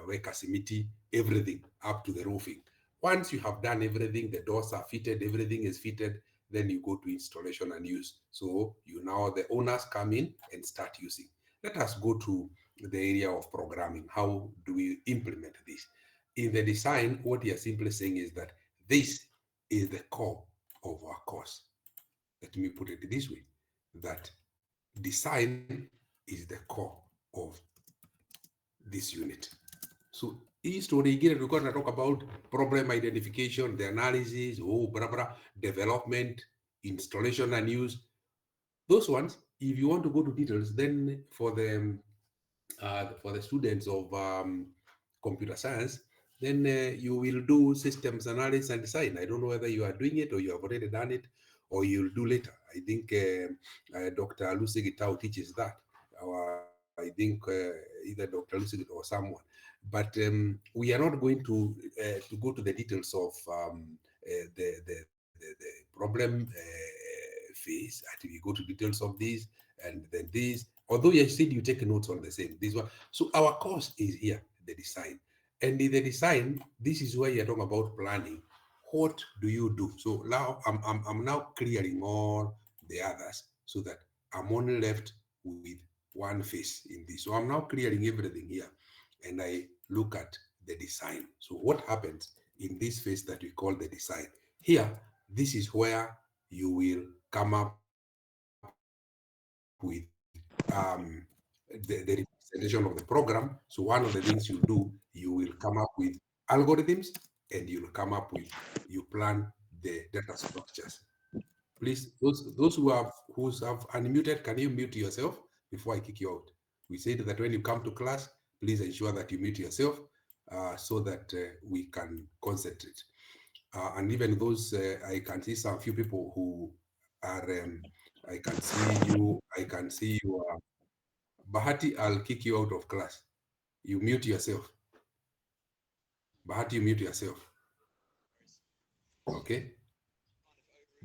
weka simiti, everything up to the roofing. Once you have done everything, the doors are fitted, everything is fitted, then you go to installation and use. So you now, the owners come in and start using. Let us go to the area of programming. How do we implement this? In the design, what you are simply saying is that this is the core of our course. Let me put it this way, that design is the core of this unit. So hii story ingine tulikuwa tunatoka about problem identification, the analysis, blah, blah, development, installation and use. Those ones, if you want to go to details, then for the students of computer science, then you will do systems analysis and design. I don't know whether you are doing it or you have already done it or you'll do later. I think Dr. Lucy Gitau teaches that. I think either Dr. Lucy or someone. But we are not going to go to the details of the problem phase. Actually, we go to details of these and then these. Although you said you take notes on the same, this one. So our course is here, the design. And in the design, this is where you're talking about planning. What do you do? So now I'm now clearing all the others so that I'm only left with one phase in this. So I'm now clearing everything here and I look at the design. So what happens in this phase that we call the design? Here, this is where you will come up with the representation of the program. So one of the things you do, you will come up with algorithms and you'll come up with, you plan the data structures. Please, those who have unmuted, can you mute yourself before I kick you out? We said that when you come to class, please ensure that you mute yourself so that we can concentrate. And even those, I can see some few people who are, I can see you, Bahati, I'll kick you out of class. You mute yourself. Bahati, you mute yourself. Okay?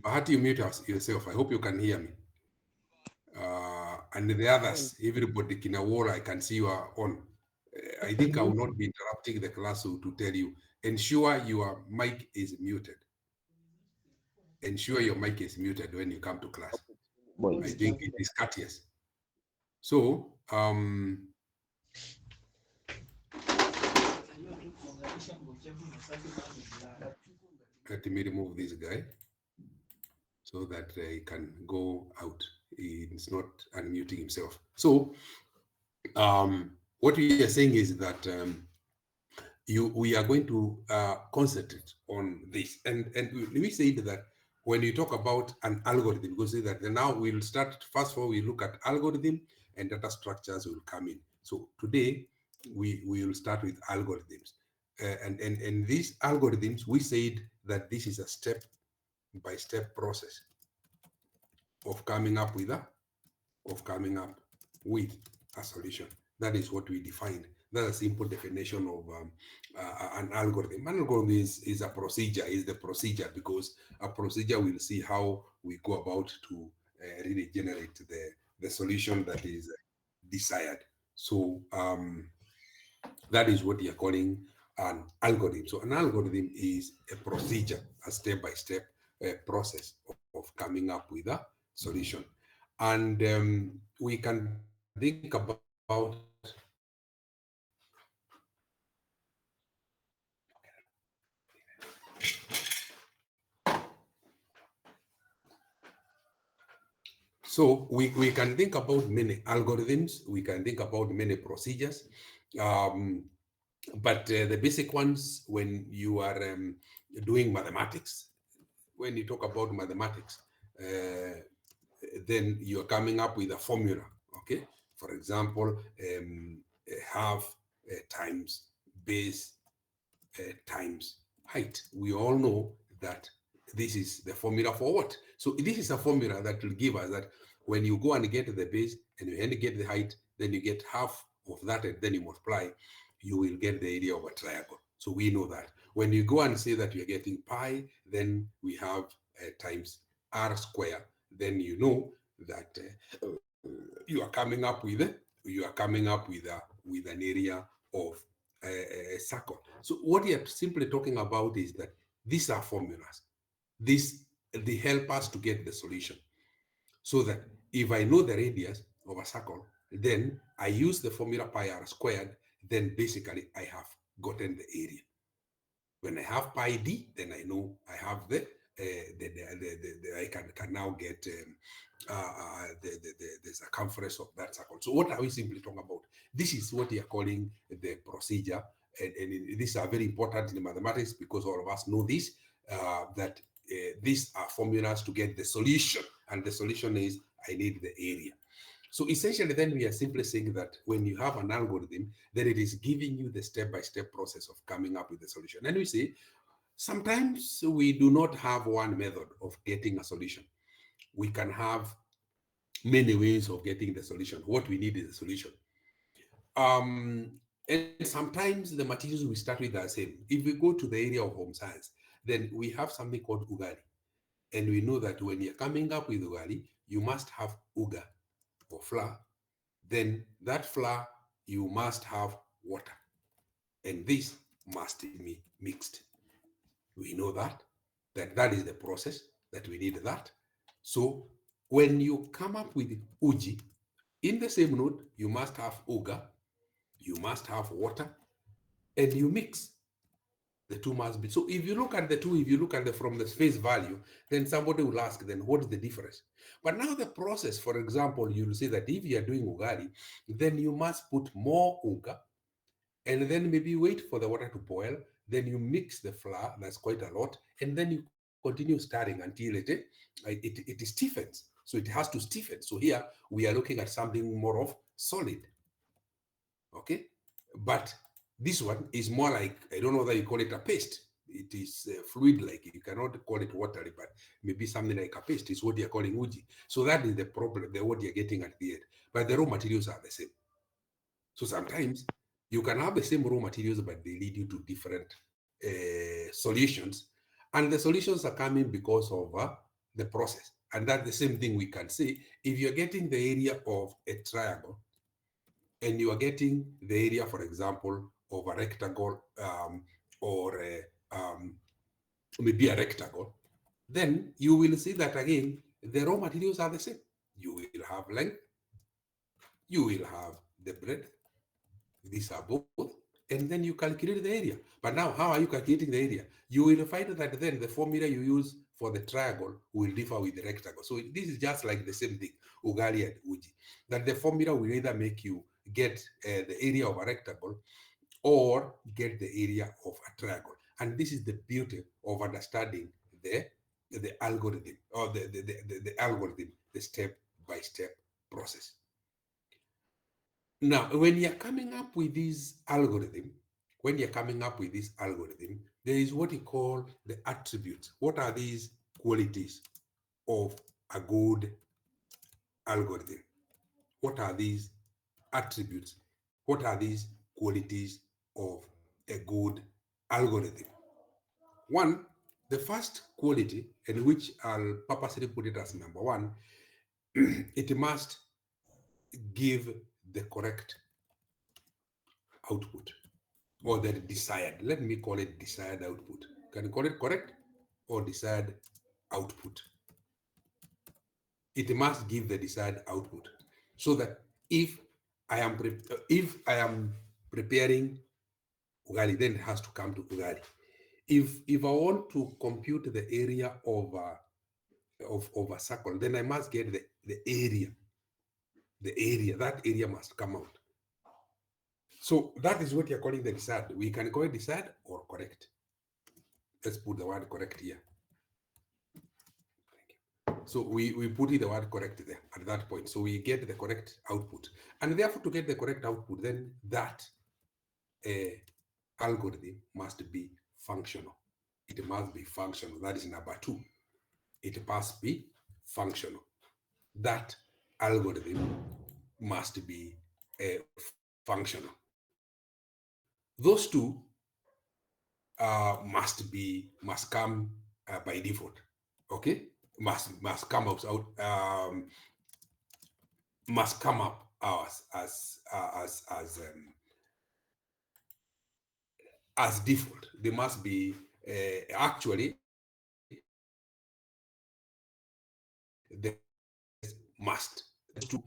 Bahati, you mute yourself. I hope you can hear me. And the others, everybody, Kinawara, I can see you are on. I think I will not be interrupting the class to tell you. Ensure your mic is muted. Ensure your mic is muted when you come to class. I think it is courteous. So, let me remove this guy so that he can go out. He's not unmuting himself. So, what we are saying is that we are going to concentrate on this. And we said that when you talk about an algorithm, we say that now we'll start, first of all, we look at algorithm and data structures will come in. So today, we will start with algorithms. And these algorithms, we said that this is a step-by-step process of coming up with a solution. That is what we defined. That's a simple definition of an algorithm. An algorithm is a procedure, is the procedure, because a procedure will see how we go about to really generate the solution that is desired. So that is what you're calling an algorithm. So an algorithm is a procedure, a step-by-step process of coming up with a solution. And we can think about so we can think about many algorithms, we can think about many procedures, but the basic ones, when you are doing mathematics, when you talk about mathematics, then you're coming up with a formula, okay? For example, half times base times height. We all know that this is the formula for what? So this is a formula that will give us that when you go and get the base and you get the height, then you get half of that and then you multiply, you will get the area of a triangle. So we know that. When you go and say that you're getting pi, then we have times r square, then you know that you are coming up with an area of circle. So what we are simply talking about is that these are formulas. They help us to get the solution. So that if I know the radius of a circle, then I use the formula pi r squared, then basically I have gotten the area. When I have pi d, then I know I have I can now get the circumference of that circle. So what are we simply talking about? This is what we are calling the procedure, and these are very important in mathematics because all of us know this, that these are formulas to get the solution, and the solution is I need the area. So essentially, then we are simply saying that when you have an algorithm, then it is giving you the step-by-step process of coming up with the solution. And we say, sometimes we do not have one method of getting a solution. We can have many ways of getting the solution. What we need is a solution. And sometimes the materials we start with are the same. If we go to the area of home science, then we have something called ugali. And we know that when you're coming up with ugali, you must have uga or flour. Then that flour, you must have water. And this must be mixed. We know that is the process, that we need that. So when you come up with uji, in the same note, you must have uga, you must have water, and you mix. The two must be. So if you look at the two, if you look at the from the face value, then somebody will ask, then what is the difference? But now the process, for example, you'll say that if you are doing ugali, then you must put more uga, and then maybe wait for the water to boil. Then you mix the flour, that's quite a lot, and then you continue stirring until it stiffens. So it has to stiffen. So here we are looking at something more of solid. Okay, but this one is more like, I don't know whether you call it a paste. It is fluid-like. You cannot call it watery, but maybe something like a paste is what you're calling uji. So that is the problem, what you're getting at the end. But the raw materials are the same. So sometimes you can have the same raw materials, but they lead you to different solutions. And the solutions are coming because of the process. And that's the same thing we can say. If you're getting the area of a triangle, and you are getting the area, for example, of a rectangle or maybe a rectangle, then you will see that again, the raw materials are the same. You will have length, you will have the breadth, these are both, and then you calculate the area. But now, how are you calculating the area? You will find that then the formula you use for the triangle will differ with the rectangle. So this is just like the same thing, ugali and uji, that the formula will either make you get the area of a rectangle or get the area of a triangle. And this is the beauty of understanding the algorithm, or the algorithm, the step-by-step process. Now, when you're coming up with this algorithm, there is what you call the attributes. What are these qualities of a good algorithm? What are these attributes? What are these qualities of a good algorithm? One, the first quality, in which I'll purposely put it as number one, it must give the correct output, or the desired, let me call it desired output. Can you call it correct or desired output? It must give the desired output, so that if I am preparing ugali, then it has to come to ugali. If I want to compute the area of a circle, then I must get the area. The area, that area must come out. So that is what you're calling the desired. We can call it desired or correct. Let's put the word correct here. So we put in the word correct there at that point. So we get the correct output. And therefore, to get the correct output, then that algorithm must be functional. It must be functional. That is number two. It must be functional. That algorithm must be functional. Those two must come by default. Okay, must come out must come up as as default. They must be actually the must. The two,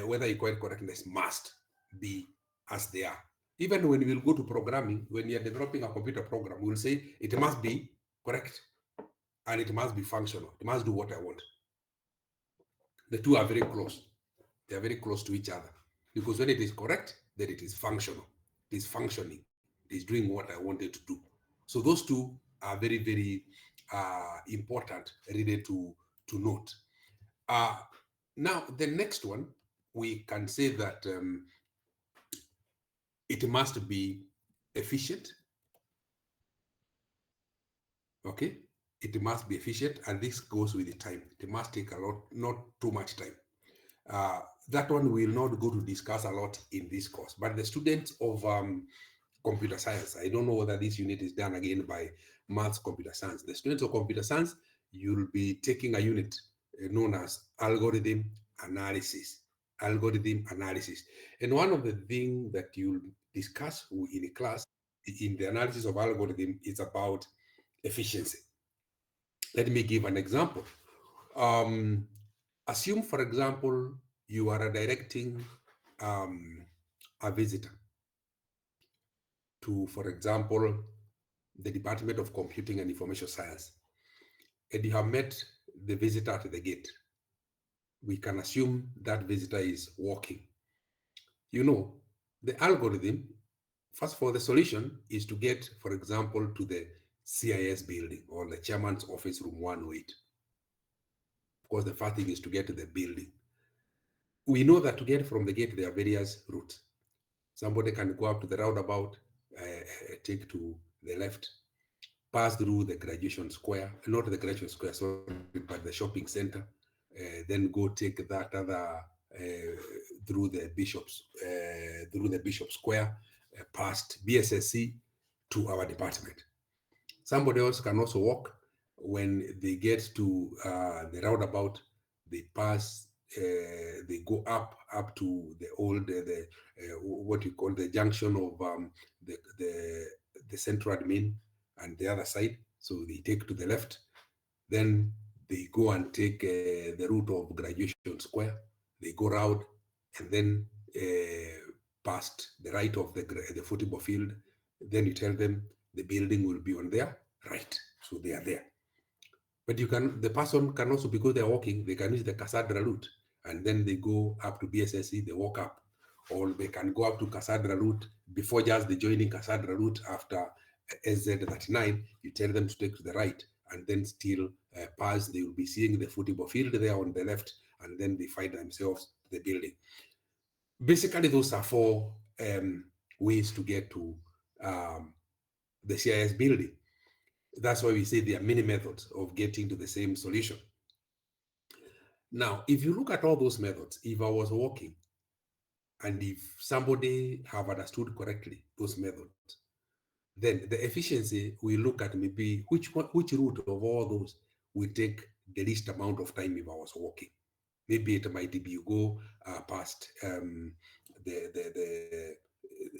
whether you call it correctness, must be as they are. Even when we'll go to programming, when you're developing a computer program, we'll say it must be correct and it must be functional. It must do what I want. The two are very close. They are very close to each other because when it is correct, then it is functional. It is functioning. It is doing what I wanted to do. So those two are very, very important really to note. Uh, Now, the next one, we can say that it must be efficient. Okay, it must be efficient, and this goes with the time. It must take a lot, not too much time. That one we will not go to discuss a lot in this course, but the students of computer science, I don't know whether this unit is done again by maths computer science. The students of computer science, you'll be taking a unit known as algorithm analysis. Algorithm analysis. And one of the things that you'll discuss in a class in the analysis of algorithm is about efficiency. Let me give an example. Um, Assume, for example, you are directing a visitor to, for example, the Department of Computing and Information Science, and you have met the visitor at the gate. We can assume that visitor is walking. You know, the algorithm, first of all, the solution is to get, for example, to the CIS building or the chairman's office, room 108. Of course, the first thing is to get to the building. We know that to get from the gate, there are various routes. Somebody can go up to the roundabout, take to the left, pass through the graduation square, not the graduation square, sorry, but the shopping center, then go take that other through the bishop's square, past BSSC to our department. Somebody else can also walk. When they get to the roundabout, they pass, they go up to the old, what you call the junction of the, the, the central admin and the other side. So they take to the left. Then they go and take the route of Graduation Square. They go round and then past the right of the football field. Then you tell them the building will be on their right. So they are there. But the person can also, because they're walking, they can use the Cassandra route and then they go up to BSSC, they walk up. Or they can go up to Cassandra route before just the joining Cassandra route after SZ39. You tell them to take to the right and then still pass. They will be seeing the football field there on the left, and then they find themselves the building. Basically, those are four ways to get to the CIS building. That's why we say there are many methods of getting to the same solution. Now, if you look at all those methods, if I was walking and if somebody have understood correctly those methods, then the efficiency we look at maybe which route of all those will take the least amount of time if I was walking. Maybe it might be you go past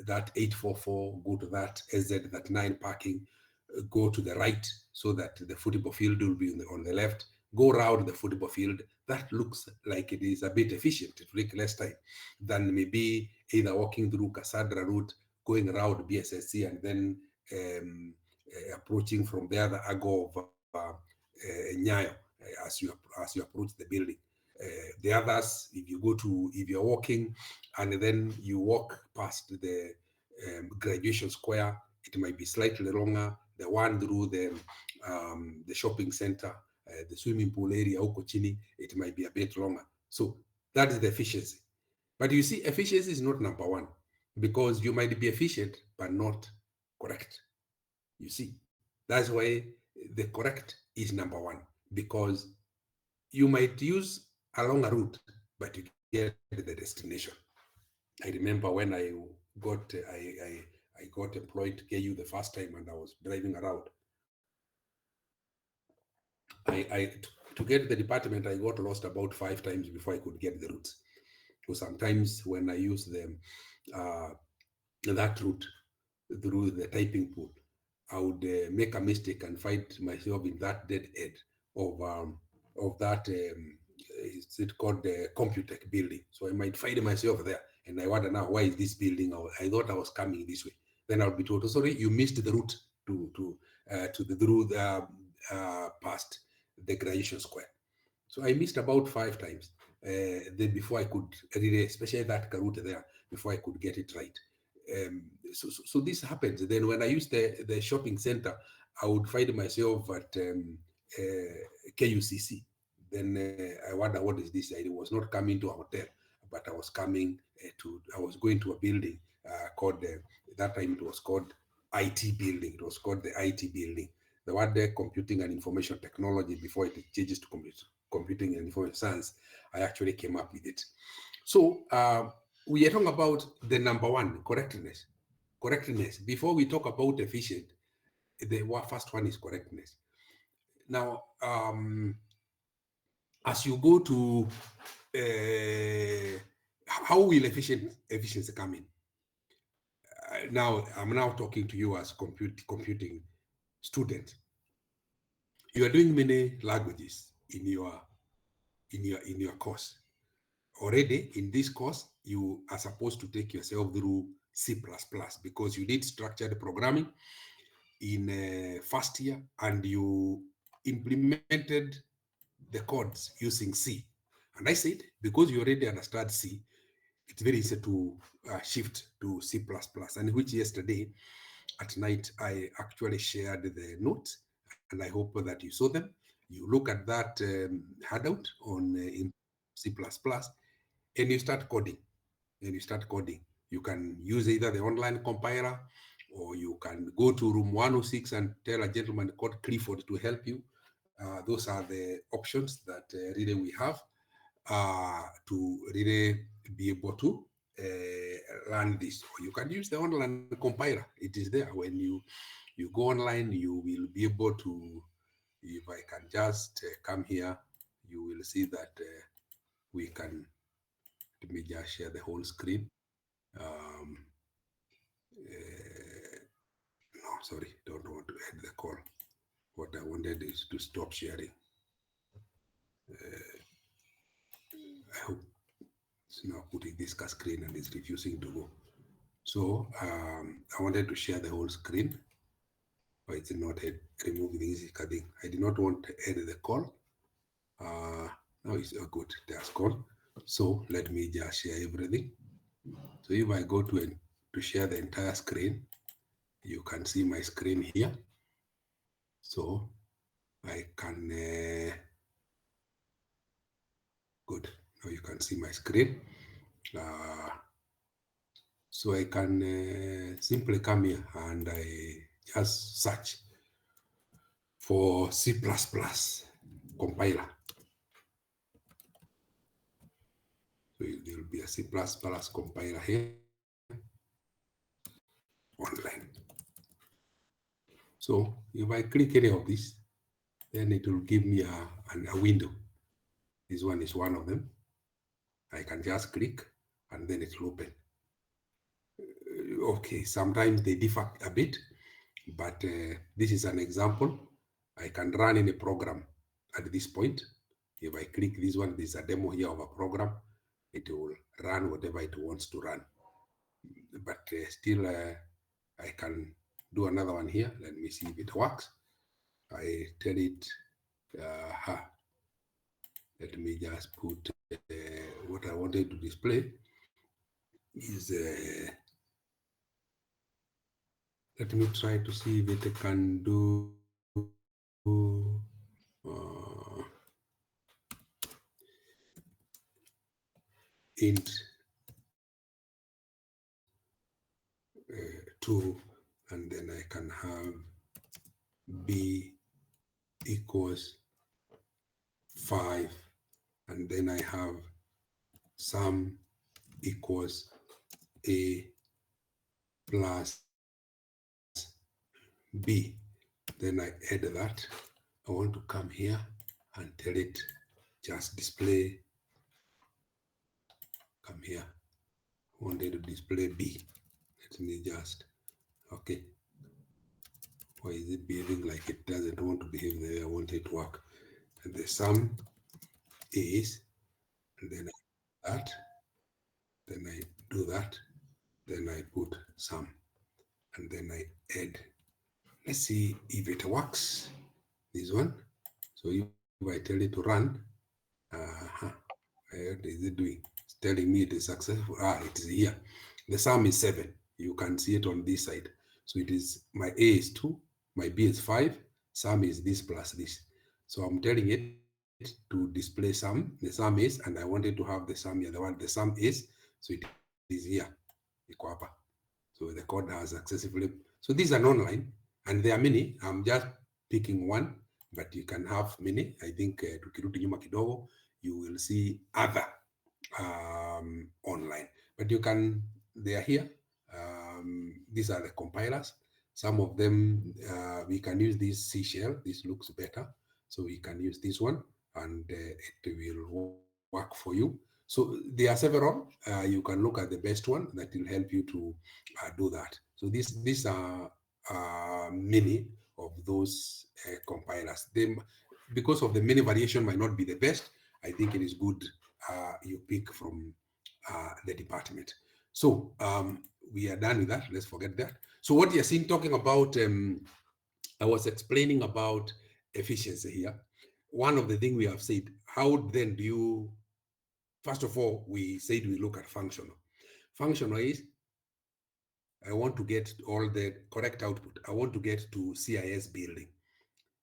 that 844, go to that SZ39 parking, go to the right so that the football field will be on the left, go around the football field. That looks like it is a bit efficient. It will take less time than maybe either walking through Cassandra route, going around BSSC, and then approaching from the other angle of Nyayo as you approach the building. The others, if you're walking and then you walk past the graduation square, it might be slightly longer. The one through the shopping center, the swimming pool area, Okochini, it might be a bit longer. So that is the efficiency. But you see, efficiency is not number one because you might be efficient but not correct. You see, that's why the correct is number one, because you might use a longer route, but you get the destination. I remember when I got I got employed to KU the first time and I was driving around. To get the department, I got lost about 5 times before I could get the routes. So sometimes when I use that route, through the typing pool, I would make a mistake and find myself in that dead end of that is it called the Computech building. So I might find myself there, and I wonder now, why is this building? I thought I was coming this way. Then I'll be told, oh, sorry, you missed the route to the through the past the Graduation Square. So I missed about 5 times then before I could really, especially that route there, before I could get it right. So this happens. Then when I use the shopping center, I would find myself at KUCC. Then I wonder, what is this? I was not coming to a hotel, but I was coming I was going to a building called, that time it was called IT building. It was called the IT building. The word there, computing and information technology, before it changes to computing and information science, I actually came up with it. So we are talking about the number one, correctness. Correctness. Before we talk about efficient, the first one is correctness. Now, as you go to how will efficiency come in? Now, I'm now talking to you as computing student. You are doing many languages in your course. Already in this course, you are supposed to take yourself through C++ because you did structured programming in first year, and you implemented the codes using C. And I said, because you already understand C, it's very easy to shift to C++, and which yesterday at night I actually shared the notes, and I hope that you saw them. You look at that handout on in C++, and you start coding. You can use either the online compiler, or you can go to room 106 and tell a gentleman called Clifford to help you. Those are the options that really we have to really be able to learn this. Or you can use the online compiler. It is there. When you go online, you will be able to, if I can just come here, you will see that we can, let me just share the whole screen. No, sorry, don't want to end the call. What I wanted is to stop sharing. I hope it's now putting this screen and it's refusing to go. So I wanted to share the whole screen, but it's not remove the easy thing. I did not want to end the call. Now it's good. That's gone. So let me just share everything. So if I go to share the entire screen, you can see my screen here. So I can, good. Now you can see my screen. So I can simply come here and I just search for C++ compiler. So there will be a C++ compiler here, online. So if I click any of this, then it will give me a window. This one is one of them. I can just click and then it will open. Okay, sometimes they differ a bit, but this is an example. I can run in a program at this point. If I click this one, there's a demo here of a program. It will run whatever it wants to run. But still, I can do another one here. Let me see if it works. I tell it, let me just put what I wanted to display is, let me try to see if it can do int 2, and then I can have b equals 5, and then I have sum equals a plus b. Then I add that. I want to come here and tell it just display. Come here. I wanted to display b. Let me just Okay. Why is it behaving like it doesn't want to behave the way I want it to work? And the sum is, and then I do that, then I do that, then I put sum, and then I add. Let's see if it works. This one. So if I tell it to run, uh-huh, what is it doing? It's telling me it is successful. It is here. The sum is 7. You can see it on this side. So it is, my A is 2, my B is 5, sum is this plus this. So I'm telling it to display sum. The sum is, and I want it to have the sum here. The sum is, so it is here. So the code has successfully. So these are non-line, and there are many. I'm just picking one, but you can have many. I think tukirudi nyuma kidogo, you will see other online. But you can, they are here. These are the compilers. Some of them, we can use this seashell. This looks better. So we can use this one, and it will work for you. So there are several. You can look at the best one that will help you to do that. So these are many of those compilers. They, because of the many variation might not be the best, I think it is good you pick from the department. So we are done with that. Let's forget that. So what you're seeing talking about, I was explaining about efficiency here. One of the things we have said, how then do you, first of all, we said we look at functional. Functional is, I want to get all the correct output. I want to get to CIS building.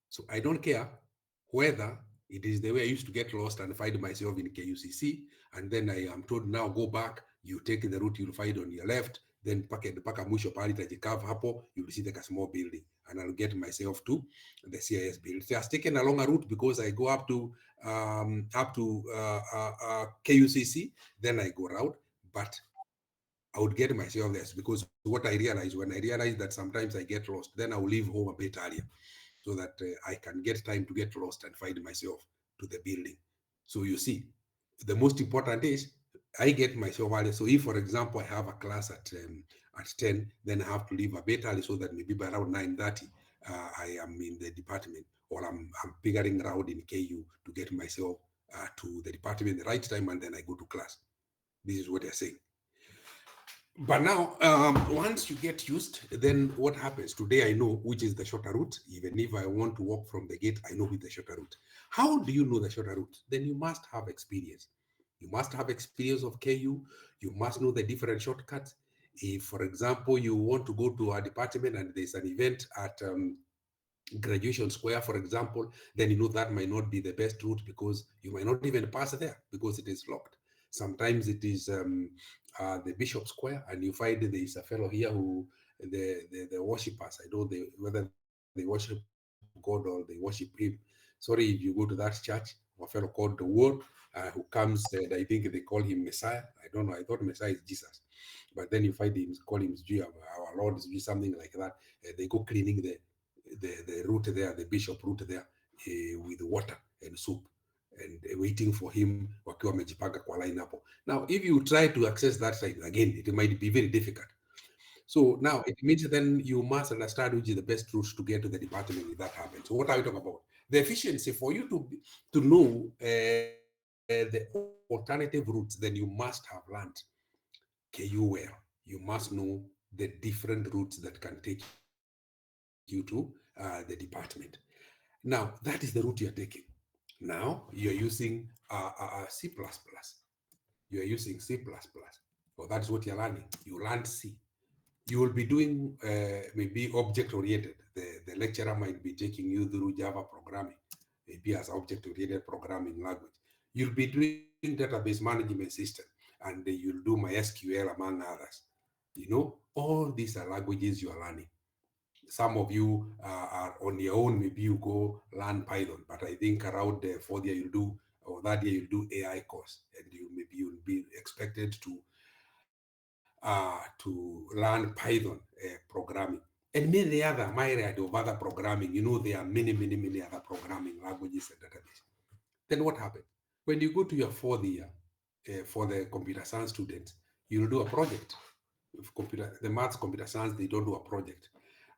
So I don't care whether it is the way I used to get lost and find myself in KUCC, and then I am told now go back, you take the route you'll find on your left, then paka mwisho pahali tajikava hapo, you'll see like a small building, and I'll get myself to the CIS building. It has taken a longer route because I go up to KUCC, then I go route, but I would get myself there because what I realized when I realized that sometimes I get lost, then I'll leave home a bit earlier so that I can get time to get lost and find myself to the building. So you see, the most important is I get myself early. So if, for example, I have a class at 10, then I have to leave a bit early so that maybe by around 9:30, I am in the department, or I'm figuring around in KU to get myself to the department at the right time, and then I go to class. This is what they're saying. But now, once you get used, then what happens? Today I know which is the shorter route. Even if I want to walk from the gate, I know which the shorter route. How do you know the shorter route? Then you must have experience. You must have experience of KU. You must know the different shortcuts. If, for example, you want to go to a department and there's an event at Graduation Square, for example, then you know that might not be the best route because you might not even pass there because it is locked. Sometimes it is the Bishop Square, and you find there is a fellow here who the worshippers. I don't know whether they worship God or they worship Him. Sorry if you go to that church, a fellow called the Word who comes. And I think they call him Messiah. I don't know. I thought Messiah is Jesus, but then you find him call him our Lord is something like that. They go cleaning the route there, the bishop route there, with water and soup, and waiting for him wakiwa wamejipanga kwa line hapo. Now, if you try to access that side again, it might be very difficult. So now it means then you must understand which is the best route to get to the department if that happens. So what are we talking about? The efficiency for you to know the alternative routes, then you must have learned KU well. You must know the different routes that can take you to the department. Now, that is the route you're taking. Now, you're using C++. You're using C++. Well, that is what you're learning. You learn C. You will be doing maybe object-oriented. The lecturer might be taking you through Java programming, maybe as object-oriented programming language. You'll be doing database management system, and you'll do MySQL among others. You know, all these are languages you are learning. Some of you are on your own, maybe you go learn Python, but I think around the fourth year you'll do, or that year you'll do AI course, and you'll be expected to learn Python programming. And many other myriad of other programming. You know, there are many other programming languages and database. Then what happened? When you go to your fourth year for the computer science students, you'll do a project. the maths, computer science, they don't do a project.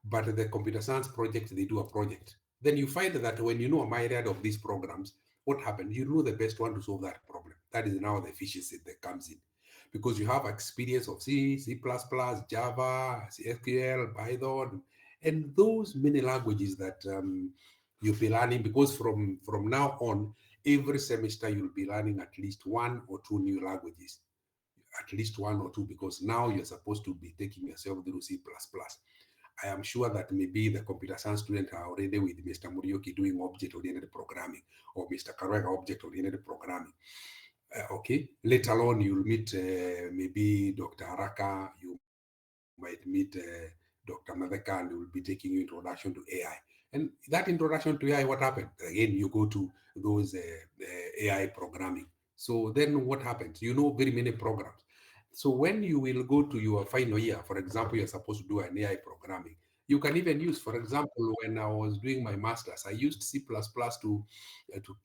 But the computer science project, they do a project. Then you find that when you know a myriad of these programs, what happened? You know the best one to solve that problem. That is now the efficiency that comes in. Because you have experience of C, C++, Java, SQL, Python, and those many languages that you'll be learning. Because from now on, every semester you'll be learning at least one or two new languages, at least one or two, because now you're supposed to be taking yourself through C++. I am sure that maybe the computer science student are already with Mr. Murioki doing object-oriented programming, or Mr. Karwega object-oriented programming. Okay, later on you'll meet maybe Dr. Araka, you might meet Dr. Madeka, and he will be taking you introduction to AI. And that introduction to AI, what happened? Again, you go to those AI programming. So then what happens? You know very many programs. So when you will go to your final year, for example, you're supposed to do an AI programming. You can even use, for example, when I was doing my master's, I used C++ uh, to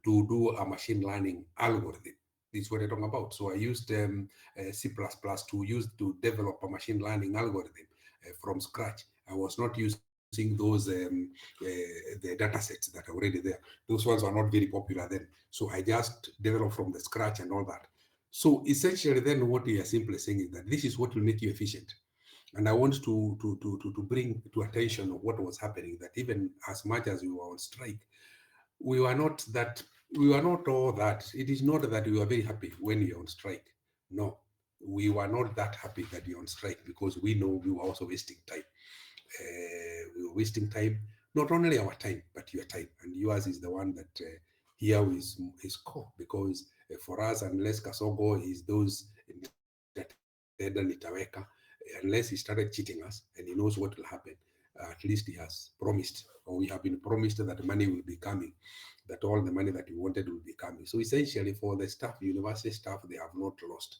to do a machine learning algorithm. This is what I'm talking about. So I used C++ to develop a machine learning algorithm from scratch. I was not using those the data sets that are already there. Those ones are not very popular then. So I just developed from the scratch and all that. So essentially, then what we are simply saying is that this is what will make you efficient. And I want to bring to attention what was happening, that even as much as we were on strike, we were not that we were not all that. It is not that we were very happy when you're on strike. No, we were not that happy that you're on strike, because we know we were also wasting time. We were wasting time, not only our time, but your time. And yours is the one that here is core, because for us, unless Kasogo is those Nitaweka, unless he started cheating us and he knows what will happen, at least he has promised, or we have been promised, that money will be coming, that all the money that we wanted will be coming. So essentially, for the staff, university staff, they have not lost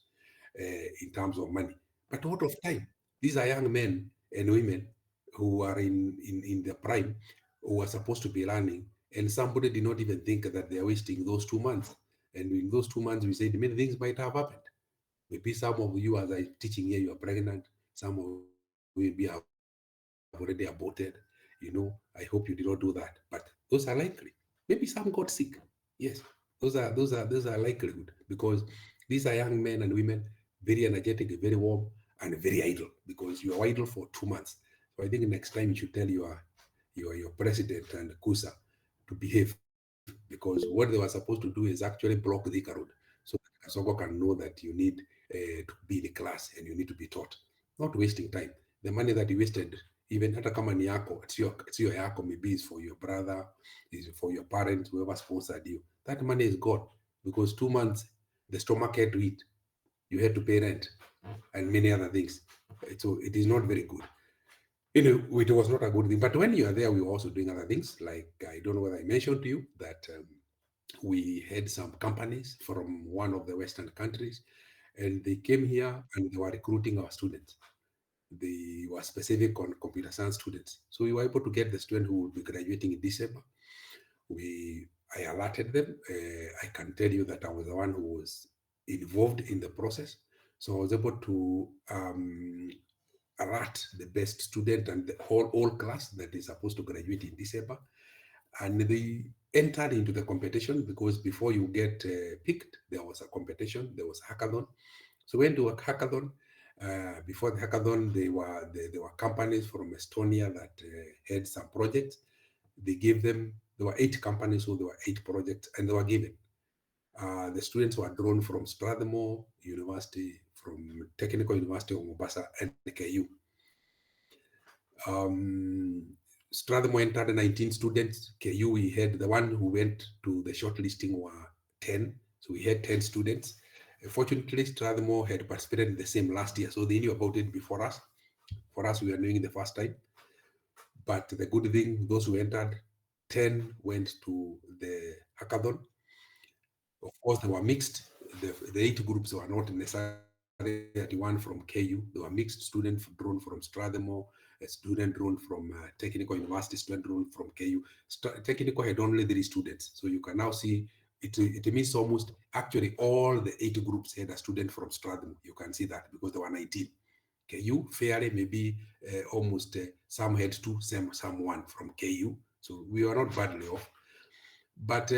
in terms of money. But what of time? These are young men and women who are in their prime, who are supposed to be learning, and somebody did not even think that they are wasting those 2 months. And in those 2 months, we said many things might have happened. Maybe some of you, as I teaching here, you are pregnant. Some of you maybe have already aborted. I hope you did not do that. But those are likely. Maybe some got sick. Yes, those are likelihood, because these are young men and women, very energetic, very warm, and very idle, because you are idle for 2 months. So I think next time you should tell your president and Kusa to behave, because what they were supposed to do is actually block the road, so that Kasongo can know that you need to be in the class and you need to be taught, not wasting time. The money that you wasted, even hata kama ni yako, it's your yako, maybe it's for your brother, is for your parents, whoever sponsored you. That money is gone, because 2 months the stomach had to eat, you had to pay rent and many other things. So it is not very good. It was not a good thing. But when you are there, we were also doing other things. Like, I don't know whether I mentioned to you that we had some companies from one of the Western countries, and they came here and they were recruiting our students. They were specific on computer science students. So we were able to get the student who will be graduating in December. I alerted them. I can tell you that I was the one who was involved in the process. So I was able to alert the best student and the whole class that is supposed to graduate in December. And they entered into the competition, because before you get picked, there was a competition, there was a hackathon. So when do a hackathon, before the hackathon, there were companies from Estonia that had some projects. They gave them, there were 8 companies, so there were 8 projects, and they were given. The students were drawn from Strathmore University, from Technical University of Mombasa, and KU. Strathmore entered 19 students. KU, we had the one who went to the shortlisting were 10. So we had 10 students. Fortunately, Strathmore had participated in the same last year, so they knew about it before us. For us, we were doing it the first time. But the good thing, those who entered, 10 went to the hackathon. Of course, they were mixed. The 8 groups were not necessarily one from KU. They were mixed students drawn from Strathmore, a student drawn from Technical University, student drawn from KU. Technical had only 3 students. So you can now see it means almost actually all the 8 groups had a student from Strathmore. You can see that because there were 19. KU fairly maybe almost some had two, some one from KU. So we were not badly off. But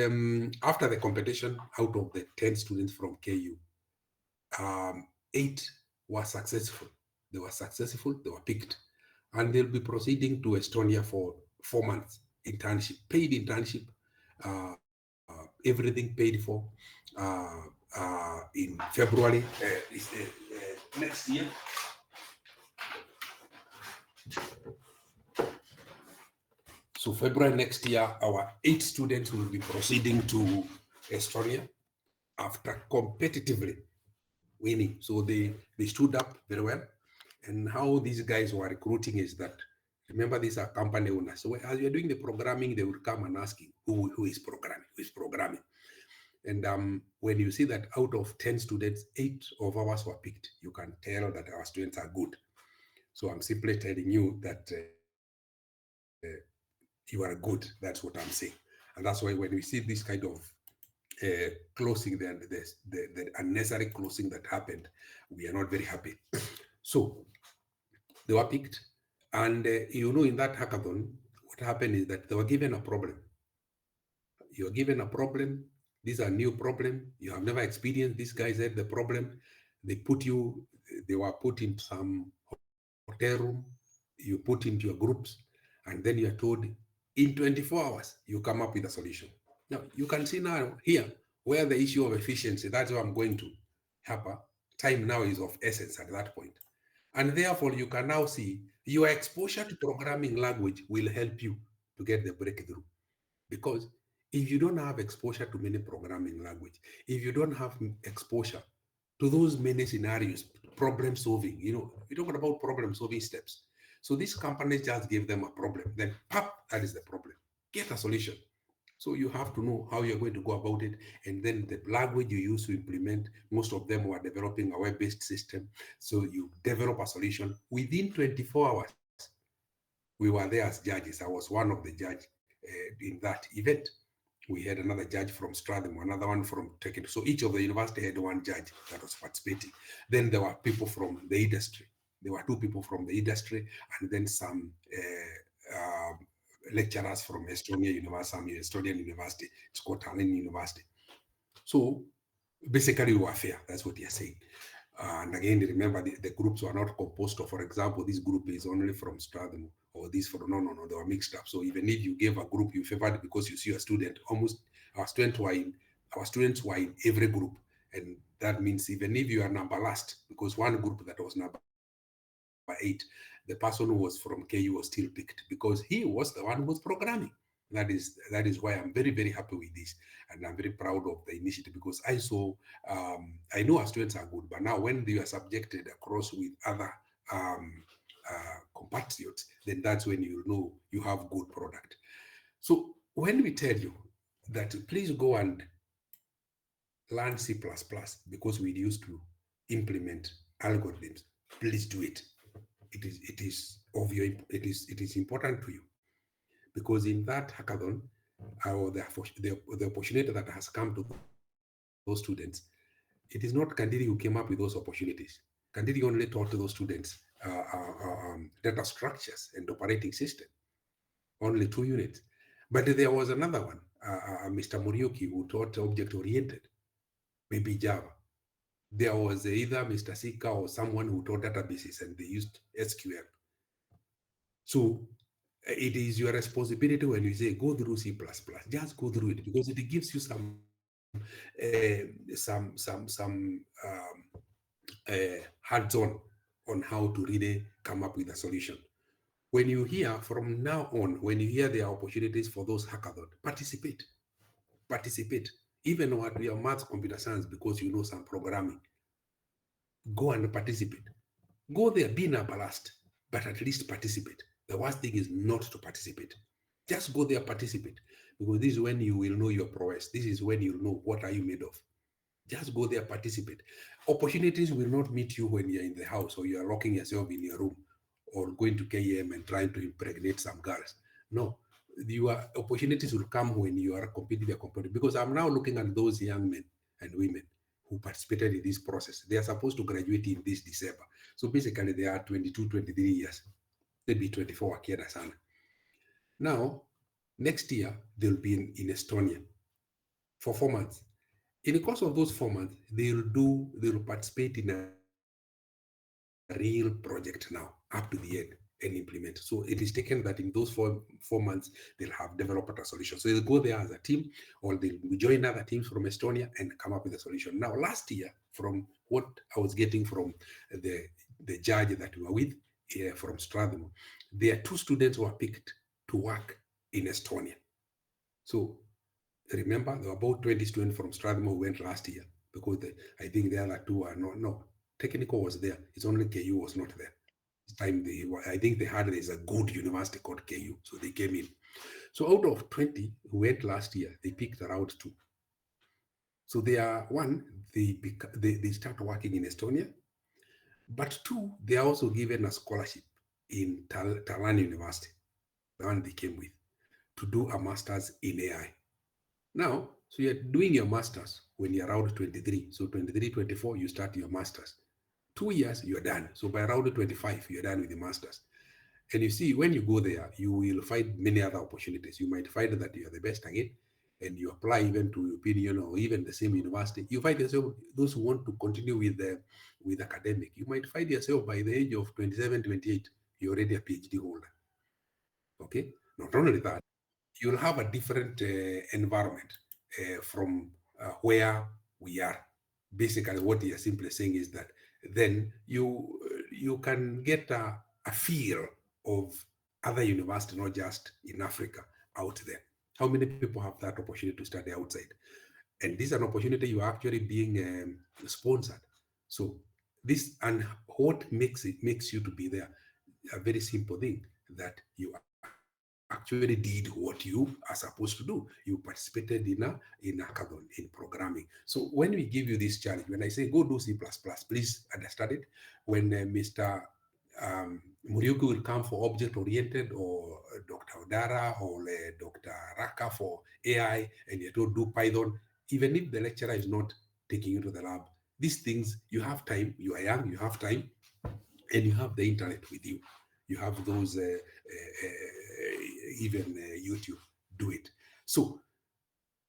after the competition, out of the 10 students from KU, 8 were successful. They were successful, they were picked. And they'll be proceeding to Estonia for 4 months internship, paid internship, everything paid for in February next year. So February next year, our 8 students will be proceeding to Estonia after competitively winning. So they stood up very well. And how these guys were recruiting is that, remember, these are company owners. So as you're doing the programming, they would come and asking who is programming. And when you see that out of 10 students, 8 of ours were picked, you can tell that our students are good. So I'm simply telling you that you are good. That's what I'm saying. And that's why when we see this kind of closing, the unnecessary closing that happened, we are not very happy. So they were picked. And in that hackathon, what happened is that they were given a problem. You're given a problem. These are new problem. You have never experienced. These guys had the problem. They were put in some hotel room. You put into your groups, and then you're told in 24 hours, you come up with a solution. Now, you can see now here where the issue of efficiency, that's what I'm going to Harper. Time now is of essence at that point. And therefore, you can now see your exposure to programming language will help you to get the breakthrough. Because if you don't have exposure to many programming language, if you don't have exposure to those many scenarios, problem solving, we're talking about problem solving steps. So these companies just give them a problem, then pop, that is the problem. Get a solution. So you have to know how you're going to go about it. And then the language you use to implement, most of them were developing a web-based system. So you develop a solution. Within 24 hours, we were there as judges. I was one of the judges in that event. We had another judge from Strathmore, another one from Technical. So each of the university had one judge that was participating. Then there were people from the industry. There were 2 people from the industry, and then some lecturers from Estonia University, some Estonian University, it's called Tallinn University. So basically, we were fair. That's what you're saying. And again, remember, the groups were not composed of, for example, this group is only from Strathmore, or this from, no, they were mixed up. So even if you gave a group you favored because you see a student, almost our students were in every group. And that means even if you are number last, because one group that was number 8, the person who was from KU was still picked because he was the one who was programming. That is why I'm very, very happy with this. And I'm very proud of the initiative because I saw, I know our students are good, but now when they are subjected across with other compatriots, then that's when you know you have good product. So when we tell you that please go and learn C++ because we used to implement algorithms, please do it. It is important to you. Because in that hackathon, or the opportunity that has come to those students, it is not Kandiri who came up with those opportunities. Kandiri only taught those students data structures and operating system, only 2 units. But there was another one, Mr. Muriuki, who taught object-oriented, maybe Java. There was either Mr. Sika or someone who taught databases, and they used SQL. So it is your responsibility when you say go through C++, just go through it because it gives you some hands-on on how to really come up with a solution. When you hear from now on, when you hear there are opportunities for those hackathons, participate. Even what we are maths, computer science, because you know some programming, go and participate. Go there, be embarrassed, but at least participate. The worst thing is not to participate. Just go there, participate, because this is when you will know your prowess. This is when you'll know what are you made of. Just go there, participate. Opportunities will not meet you when you're in the house or you are locking yourself in your room or going to KM and trying to impregnate some girls. No, your opportunities will come when you are competing. Because I'm now looking at those young men and women. who participated in this process. They are supposed to graduate in this December. So basically they are 22, 23 years, maybe 24 akienda sana. Now, next year, they'll be in Estonia for 4 months. In the course of those 4 months, they'll participate in a real project now up to the end and implement. So it is taken that in those four months, they'll have developed a solution. So they'll go there as a team, or they'll join other teams from Estonia and come up with a solution. Now, last year, from what I was getting from the judge that we were with from Strathmore, there are 2 students who were picked to work in Estonia. So remember, there were about 20 students from Strathmore who went last year, because I think the other 2 are not. No, technical was there. It's only KU was not there. This time I think there's a good university called KU, so they came in. So out of 20 who went last year, they picked around 2. So they are, 1, they start working in Estonia, but 2, they are also given a scholarship in Talan University, the one they came with, to do a master's in AI. Now, so you're doing your master's when you're around 23. So 23, 24, you start your master's. 2 years, you're done. So by around 25, you're done with the master's. And you see, when you go there, you will find many other opportunities. You might find that you are the best again, and you apply even to opinion or even the same university. You find yourself, those who want to continue with academic, you might find yourself by the age of 27, 28, you're already a PhD holder. Okay? Not only that, you'll have a different environment from where we are. Basically, what you're simply saying is that then you can get a feel of other universities, not just in Africa, out there. How many people have that opportunity to study outside? And this is an opportunity you are actually being sponsored. So this, and what makes you to be there, a very simple thing, that you actually did what you are supposed to do. You participated in a hackathon, in programming. So when we give you this challenge, when I say go do C++, please understand it. When Mr. Muriuki will come for object-oriented, or Dr. Odara, or Dr. Raka for AI, and you don't do Python, even if the lecturer is not taking you to the lab, these things, you have time, you are young, you have time, and you have the internet with you. You have those, even YouTube, do it. So,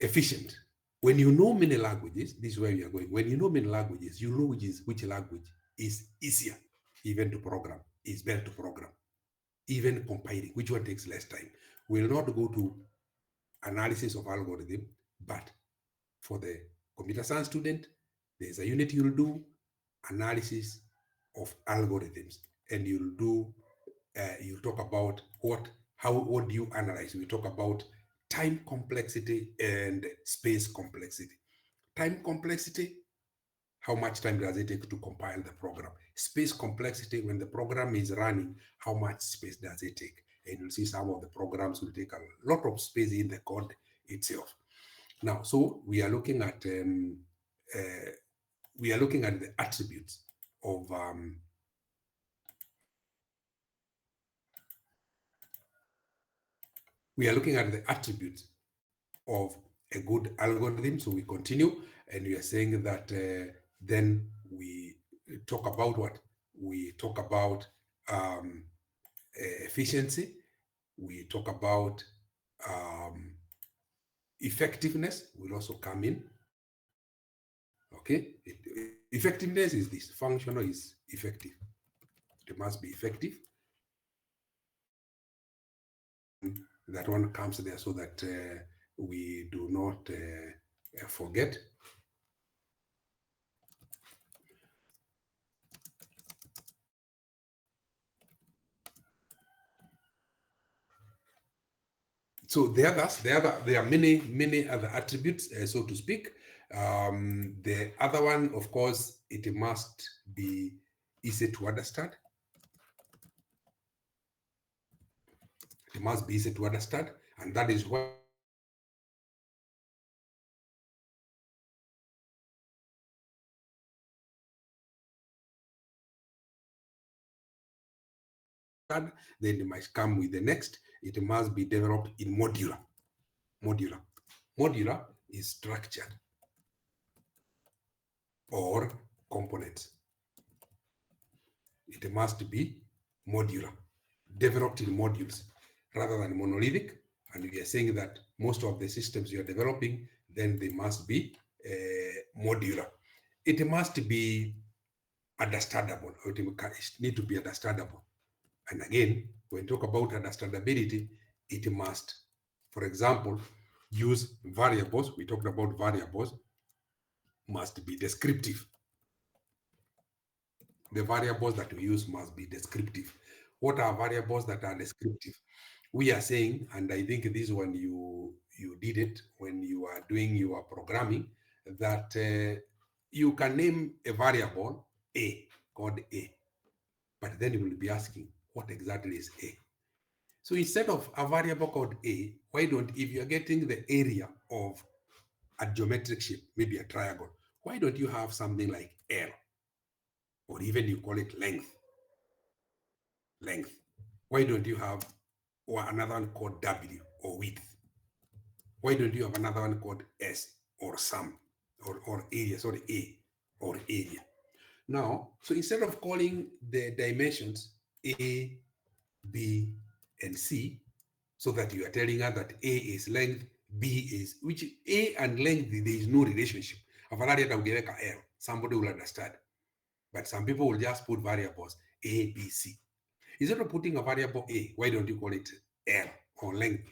efficient. When you know many languages, this is where we are going. When you know many languages, you know which language is easier even to program, is better to program. Even compiling, which one takes less time. We'll not go to analysis of algorithm, but for the computer science student, there's a unit you'll do, analysis of algorithms, and you'll do, you'll talk about what do you analyze. We talk about time complexity and space complexity. Time complexity, how much time does it take to compile the program? Space complexity, when the program is running, how much space does it take? And you'll see some of the programs will take a lot of space in the code itself. Now, so we are looking at the attributes of a good algorithm. So we continue, and we are saying that then we talk about what? We talk about efficiency. We talk about effectiveness will also come in. Okay, effectiveness is this. Functional is effective. It must be effective. That one comes there so that we do not forget. So there are many other attributes, so to speak. The other one, of course, it must be easy to understand. It must be easy to understand, and that is why then it might come with the next. It must be developed in modular. Modular is structured. or components. It must be modular, developed in modules rather than monolithic. And we are saying that most of the systems you are developing, then they must be modular. It must be understandable, or it need to be understandable. And again, when we talk about understandability, it must, for example, use variables. We talked about variables, must be descriptive. The variables that we use must be descriptive. What are variables that are descriptive? We are saying, and I think this one you did it when you are doing your programming, that you can name a variable A, called A, but then you will be asking, what exactly is A? So instead of a variable called A, why don't, if you're getting the area of a geometric shape, maybe a triangle, why don't you have something like L? Or even you call it length. Length. Why don't you have another one called W, or width? Why don't you have another one called S, or sum, or area, sorry, A, or area? Now, so instead of calling the dimensions A, B, and C, so that you are telling us that A is length, B is, which A and length, there is no relationship. Somebody will understand. But some people will just put variables A, B, C. Instead of putting a variable A, why don't you call it L, or length,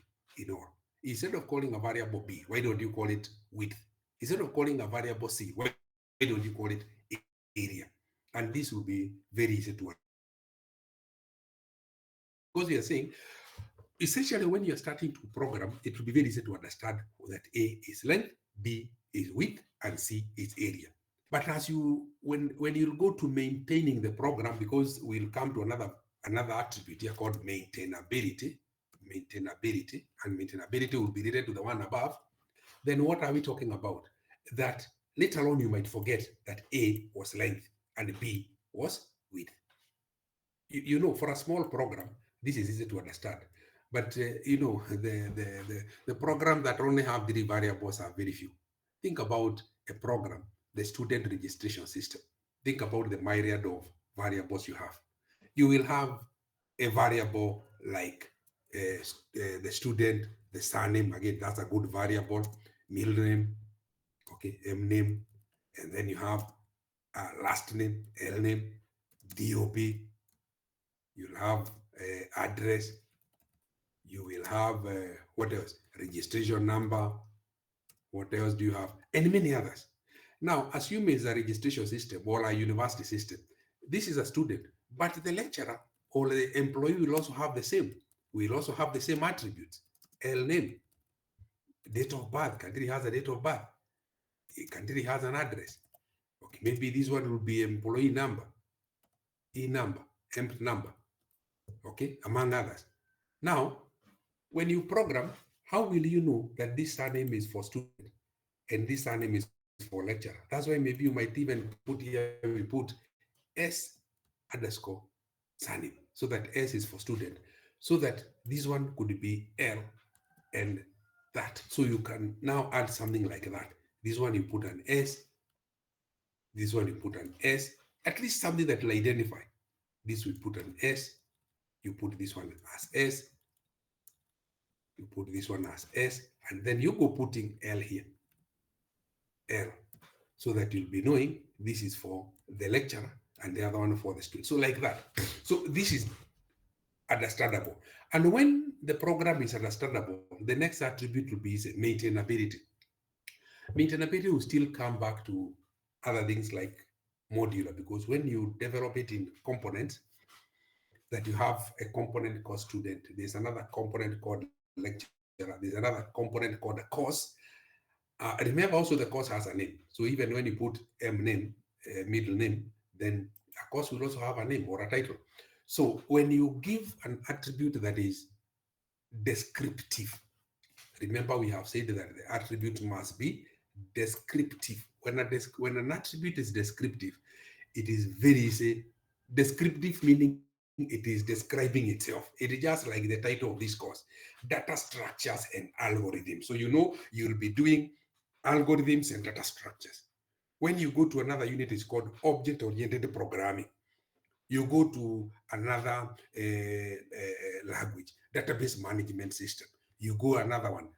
Instead of calling a variable B, why don't you call it width? Instead of calling a variable C, why don't you call it area? And this will be very easy to understand. Because we are saying, essentially, when you're starting to program, it will be very easy to understand that A is length, B is width, and C is area. But as you, when you go to maintaining the program, because we'll come to another attribute here called maintainability, and maintainability will be related to the one above. Then what are we talking about? That later on you might forget that A was length and B was width. For a small program, this is easy to understand. But the program that only have 3 variables are very few. Think about a program, the student registration system. Think about the myriad of variables you have. You will have a variable like the student, the surname. Again, that's a good variable. Middle name, okay, M name, and then you have last name, L name, DOP. You'll have address. You will have what else? Registration number. What else do you have? And many others. Now, assume it's a registration system or a university system. This is a student, but the lecturer or the employee will also have the same. Will also have the same attributes. L name, date of birth. Country has a date of birth. Country has an address. Okay, maybe this one will be employee number, E number, emp number. Okay, among others. Now, when you program, how will you know that this surname is for student and this surname is for lecturer? That's why maybe you might even put here, we put S underscore surname, so that S is for student, so that this one could be L and that. So you can now add something like that. This one you put an S, this one you put an S, at least something that will identify. This we put an S, you put this one as S, you put this one as S, and then you go putting L here, L, so that you'll be knowing this is for the lecturer and the other one for the student. So like that. So this is understandable. And when the program is understandable, the next attribute will be maintainability. Maintainability will still come back to other things like modular, because when you develop it in components, that you have a component called student, there's another component called lecturer, there's another component called a course. Remember also the course has a name. So even when you put M name, middle name, then a course will also have a name or a title. So when you give an attribute that is descriptive, remember we have said that the attribute must be descriptive. When an attribute is descriptive, it is very easy. Descriptive meaning it is describing itself. It is just like the title of this course, data structures and algorithms. So you'll be doing algorithms and data structures. When you go to another unit, it's called object-oriented programming. You go to another language, database management system. You go another one,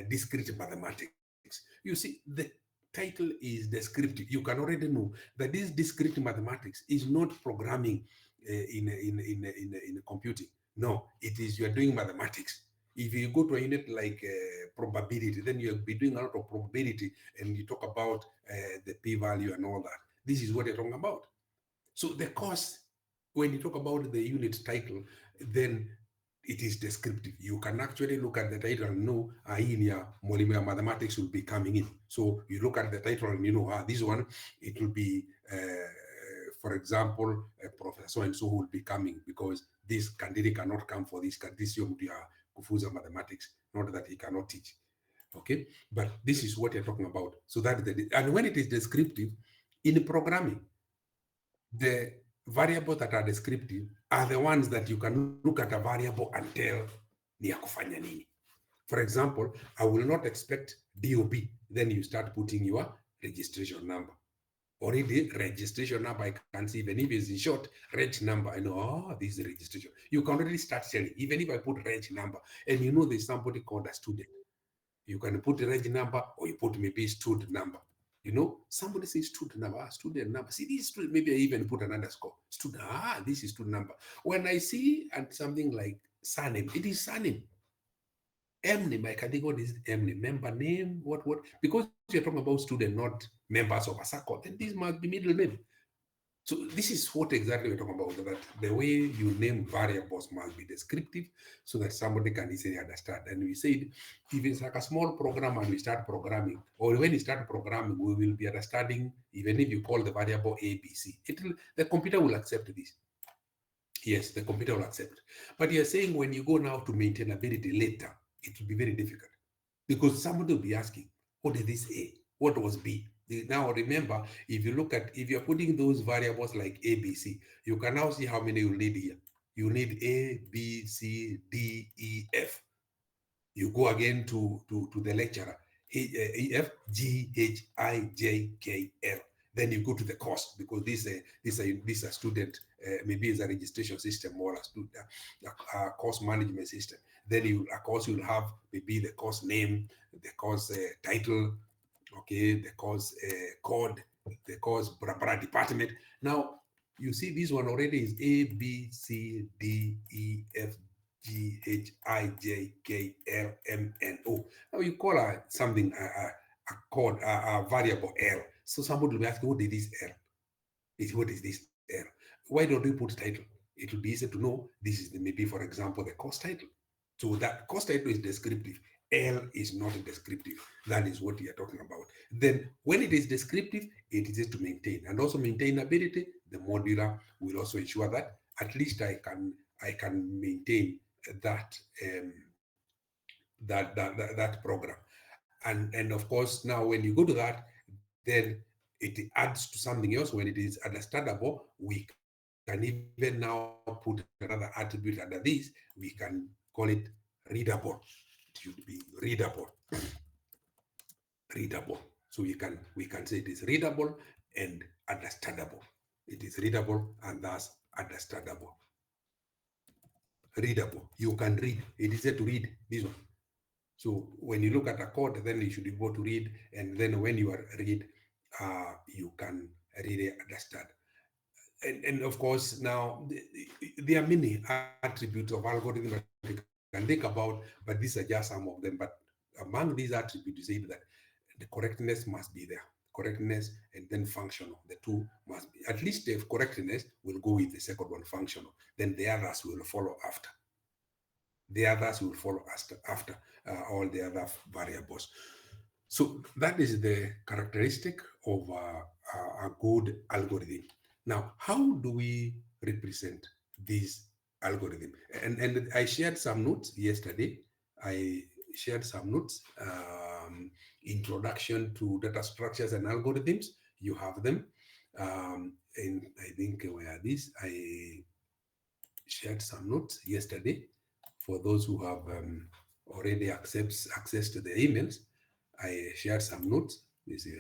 discrete mathematics. You see, the title is descriptive. You can already know that this discrete mathematics is not programming in computing. No, it is you are doing mathematics. If you go to a unit like probability, then you'll be doing a lot of probability, and you talk about the p-value and all that. This is what you're talking about. So the course, when you talk about the unit title, then it is descriptive. You can actually look at the title and know, in your Molima mathematics will be coming in. So you look at the title and you know, this one, it will be, for example, Professor so-and-so will be coming because this candidate cannot come for this Kufuza mathematics, not that he cannot teach. Okay, but this is what you're talking about. So that and when it is descriptive, in programming, the variables that are descriptive are the ones that you can look at a variable and tell ni ya kufanya nini. For example, I will not expect DOB. Then you start putting your registration number. Already registration number, I can see, even if it's in short, reg number, I know, oh, this is registration. You can already start telling, even if I put reg number, and you know there's somebody called a student. You can put the reg number, or you put maybe student number. You know, somebody says student number, student number. See, this student, maybe I even put an underscore. Student, this is student number. When I see and something like surname, it is surname. M name, I can think what is M name, member name, what, because you're talking about student, not members of a circle, then this must be middle name. So this is what exactly we're talking about, that the way you name variables must be descriptive so that somebody can easily understand. And we said, if it's like a small program and we start programming, or when you start programming, we will be understanding, even if you call the variable A, B, C, the computer will accept this. Yes, the computer will accept. But you're saying when you go now to maintainability later, it will be very difficult because somebody will be asking, what is this A? What was B? Now remember, if you're putting those variables like A, B, C, you can now see how many you need here. You need A, B, C, D, E, F. You go again to the lecturer, E, F, G, H, I, J, K, L. Then you go to the course because this is a student, maybe it's a registration system or a course management system. Then of course you'll have maybe the course name, the course title, okay, the course code, the course department. Now you see this one already is A, B, C, D, E, F, G, H, I, J, K, L, M, N, O. Now you call something a code, a variable L. So somebody will be asking, what is this L? What is this L? Why don't we put title? It will be easy to know this is maybe, for example, the course title. So that course title is descriptive. L is not descriptive. That is what we are talking about. Then when it is descriptive, it is to maintain. And also maintainability, the modular will also ensure that at least I can maintain that that program. And of course, now when you go to that, then it adds to something else. When it is understandable, we can even now put another attribute under this. We can call it readable. It should be readable. Readable. So we can say it is readable and understandable. It is readable and thus understandable. Readable. You can read. It is easy to read this one. So when you look at a code, then you should be able to read, and then when you are read, you can really understand. And of course, now there are many attributes of algorithm that you can think about, but these are just some of them. But among these attributes, you say that the correctness must be there. Correctness and then functional. The two must be. At least the correctness will go with the second one, functional. Then the others will follow after. The others will follow after all the other variables. So that is the characteristic of a good algorithm. Now, how do we represent this algorithm? And I shared some notes yesterday. I shared some notes, introduction to data structures and algorithms. You have them. And I think where this, I shared some notes yesterday for those who have already access to the emails. I shared some notes. This is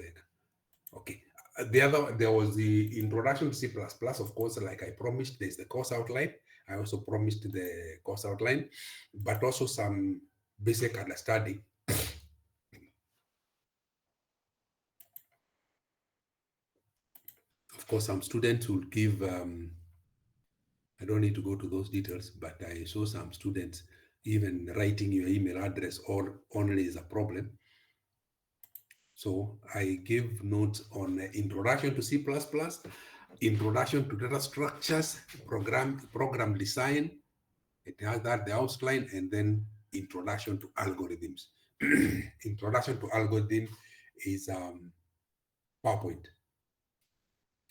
Okay. There was the introduction to C++, of course, like I promised, there's the course outline. I also promised the course outline, but also some basic understanding. Of course, some students will give, I don't need to go to those details, but I saw some students even writing your email address or only is a problem. So I give notes on introduction to C++, introduction to data structures, program design. It has that, the outline, and then introduction to algorithms. Introduction to algorithm is PowerPoint.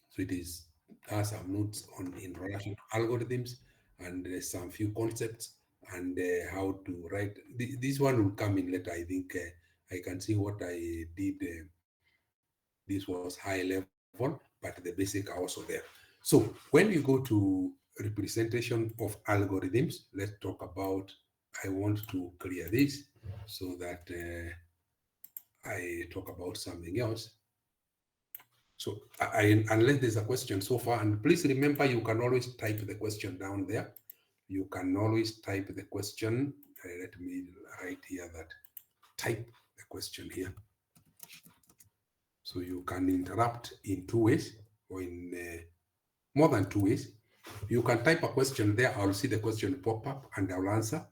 So it is has some notes on introduction to algorithms and some few concepts and how to write. This one will come in later. I think I can see what I did. This was high level, but the basic are also there. So when you go to representation of algorithms, let's talk about. I want to clear this so that I talk about something else. So unless there's a question so far, and please remember, you can always type the question down there. You can always type the question. Let me write here that type the question here. So you can interrupt in two ways or in more than two ways. You can type a question there. I'll see the question pop up and I'll answer.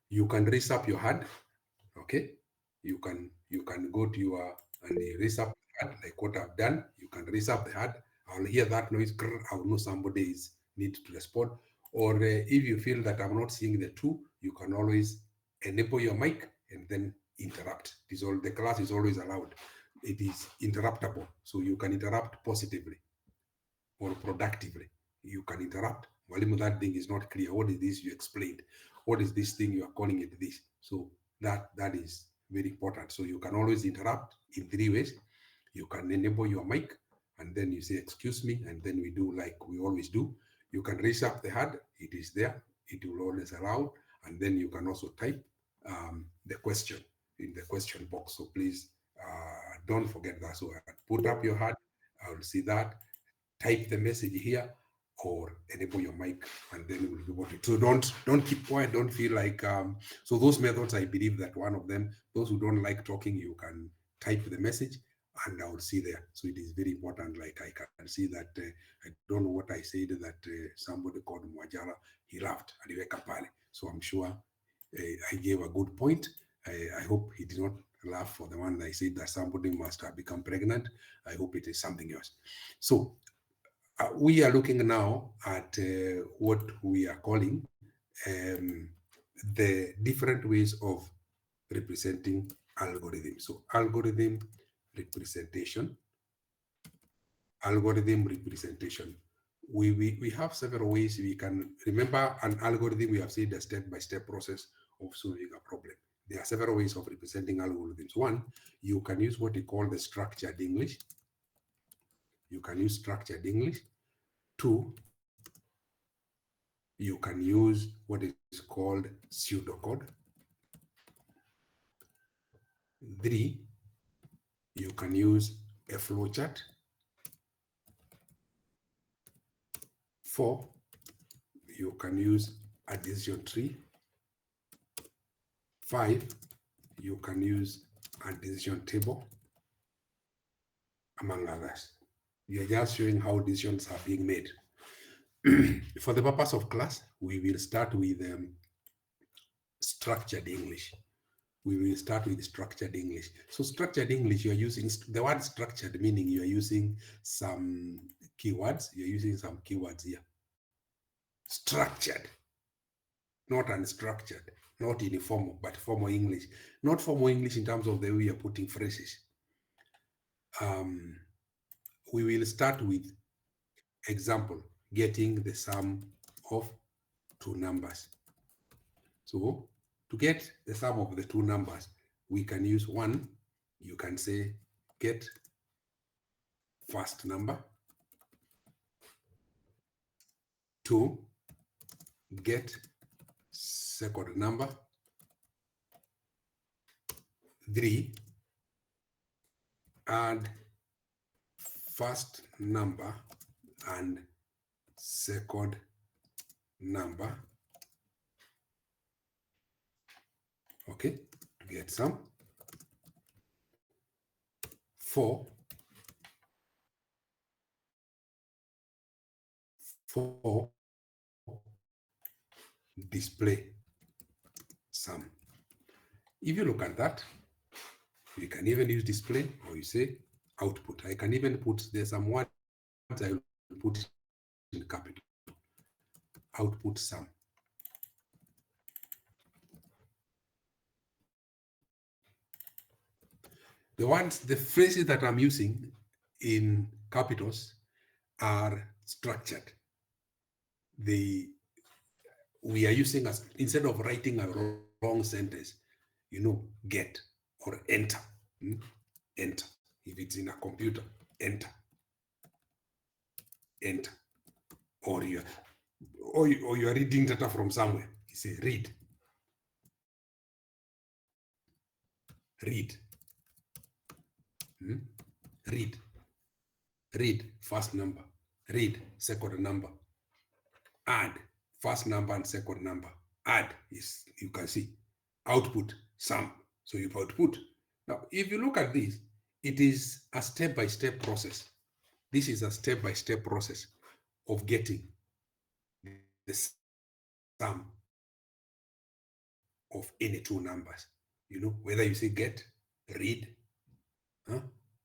You can raise up your hand. Okay. You can go to your and you raise up the hand like what I've done. You can raise up the hand. I'll hear that noise. I'll know somebody is need to respond. Or if you feel that I'm not seeing the two, you can always enable your mic and then interrupt. This all the class is always allowed. It is interruptible, so you can interrupt positively or productively. You can interrupt. Mwalimu, that thing is not clear. What is this you explained? What is this thing you are calling it this? So that is very important. So you can always interrupt in three ways. You can enable your mic and then you say, excuse me, and then we do like we always do. You can raise up the hand. It is there. It will always allow. And then you can also type the question in the question box. So please don't forget that. So put up your hand. I will see that. Type the message here or enable your mic and then we'll do what it. So don't keep quiet. Don't feel like so those methods, I believe that one of them, those who don't like talking, you can type the message and I will see there. So it is very important. Like I can see that I don't know what I said that somebody called Mwajala, he laughed aliweka pale. So I'm sure I gave a good point. I hope he did not laugh for the one that I said that somebody must have become pregnant. I hope it is something else. So we are looking now at what we are calling the different ways of representing algorithm. So algorithm representation. We have several ways we can remember an algorithm. We have seen the step-by-step process of solving a problem. There are several ways of representing algorithms. One, you can use what we call the structured English. You can use structured English. Two, you can use what is called pseudocode. Three, you can use a flowchart. Four, you can use a decision tree. Five, you can use a decision table, among others. We are just showing how decisions are being made. For the purpose of class, we will start with structured English. We will start with structured English. So structured English, you're using the word structured, meaning you're using some keywords. You're using some keywords here. Structured, not unstructured, not informal, but formal English. Not formal English in terms of the way you're putting phrases. We will start with example, getting the sum of two numbers. So to get the sum of the two numbers, we can use one. You can say get first number. Two, get second number. Three, add first number and second number. Okay, get some. 4 display sum. If you look at that, you can even use display, or you say output. I can even put, there's some words I will put in capital. Output sum. The phrases that I'm using in capitals are structured. We are using, as instead of writing a wrong sentence, get or enter. Enter. If it's in a computer, enter. Enter. Or you are reading data from somewhere. You say read. Read. Read. Read first number. Read second number. Add first number and second number. Add is, you can see, output sum. So you output. Now, if you look at this, it is a step-by-step process. This is a step-by-step process of getting the sum of any two numbers. Whether you say get, read,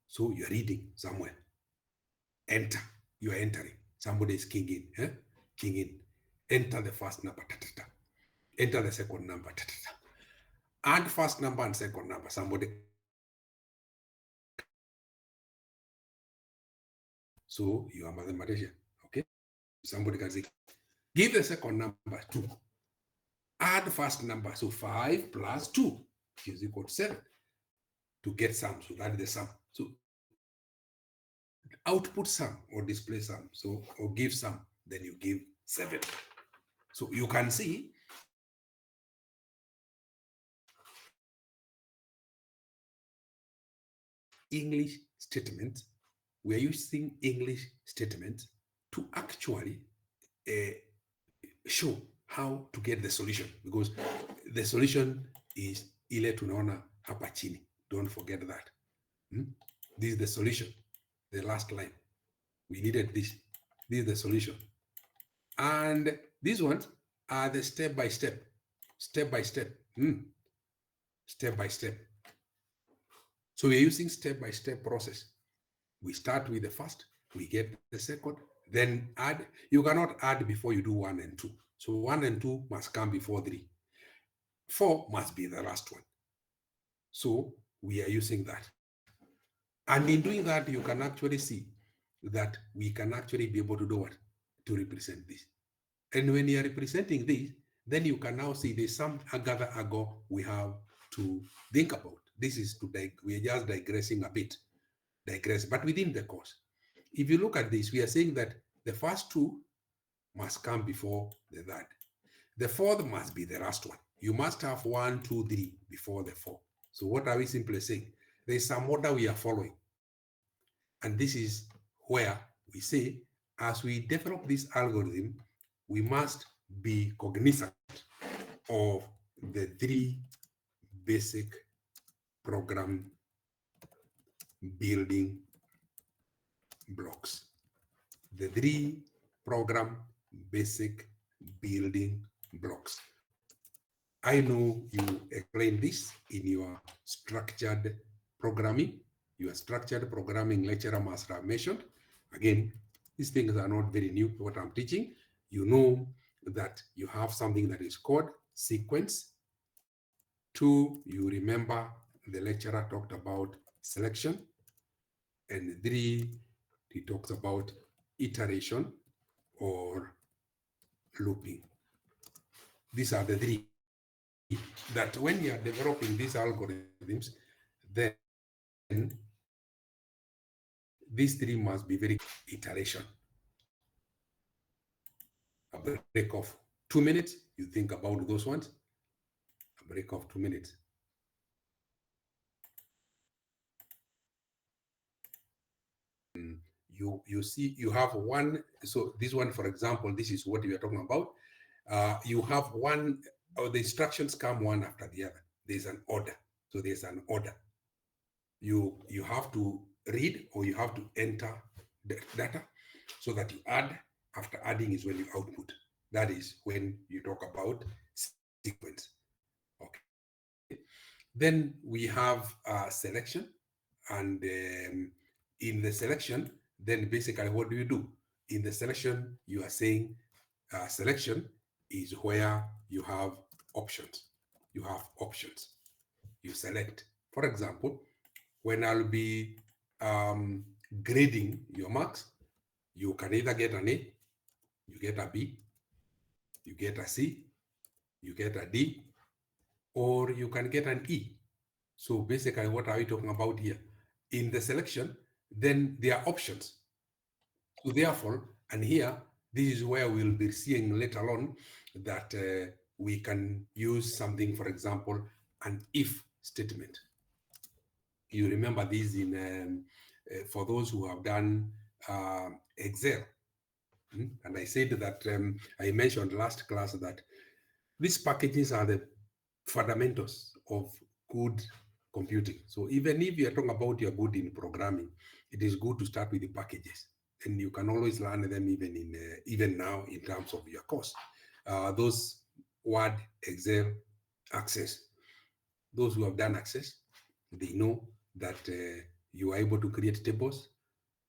so you're reading somewhere. Enter, you are entering. Somebody is keying in, keying in. Enter the first number, enter the second number, add first number and second number. Somebody. So you are a mathematician, okay? Somebody can say, give the second number 2. Add first number, so 5 plus 2 is equal to 7. To get sum, so that is the sum. So output sum or display sum, so or give sum, then you give 7. So you can see English statements. We are using English statements to actually show how to get the solution, because the solution is ile tunaona hapa chini. Don't forget that. This is the solution. The last line. We needed this. This is the solution. And these ones are the step by step. Step by step. Step by step. So we're using step by step process. We start with the first, we get the second, then add. You cannot add before you do 1 and 2. So 1 and 2 must come before 3. 4 must be the last one. So we are using that. And in doing that, you can actually see that we can actually be able to do what? To represent this. And when you are representing this, then you can now see there's some other angle we have to think about. This is we are just digressing a bit. But within the course. If you look at this, we are saying that the first 2 must come before the third. The fourth must be the last one. You must have 1, 2, 3 before the 4. So what are we simply saying? There's some order we are following. And this is where we say, as we develop this algorithm, we must be cognizant of the 3 basic program building blocks. The 3 program basic building blocks. I know you explained this in your structured programming. Your structured programming lecturer must have mentioned. Again, these things are not very new to what I'm teaching. You know that you have something that is called sequence. 2, you remember the lecturer talked about selection. And 3, he talks about iteration or looping. These are the 3 that when you are developing these algorithms, then these 3 must be very iteration. A break of 2 minutes, you think about those ones. A break of 2 minutes. you see you have one. So this one, for example, this is what we are talking about. You have one, or the instructions come one after the other. There's an order. So there's an order. You have to read or you have to enter the data so that you add. After adding is when you output. That is when you talk about sequence. Okay. Then we have selection, and in the selection, then basically what do you do? In the selection, you are saying selection is where you have options. You have options. You select. For example, when I'll be grading your marks, you can either get an A, you get a B, you get a C, you get a D, or you can get an E. So basically, what are we talking about here? In the selection, then there are options. So therefore, and here, this is where we'll be seeing later on that we can use something, for example, an if statement. You remember this in for those who have done Excel. And I said that I mentioned last class that these packages are the fundamentals of good computing. So even if you're talking about you're good in programming, it is good to start with the packages, and you can always learn them even now in terms of your course. Those Word, Excel, Access. Those who have done Access, they know that you are able to create tables,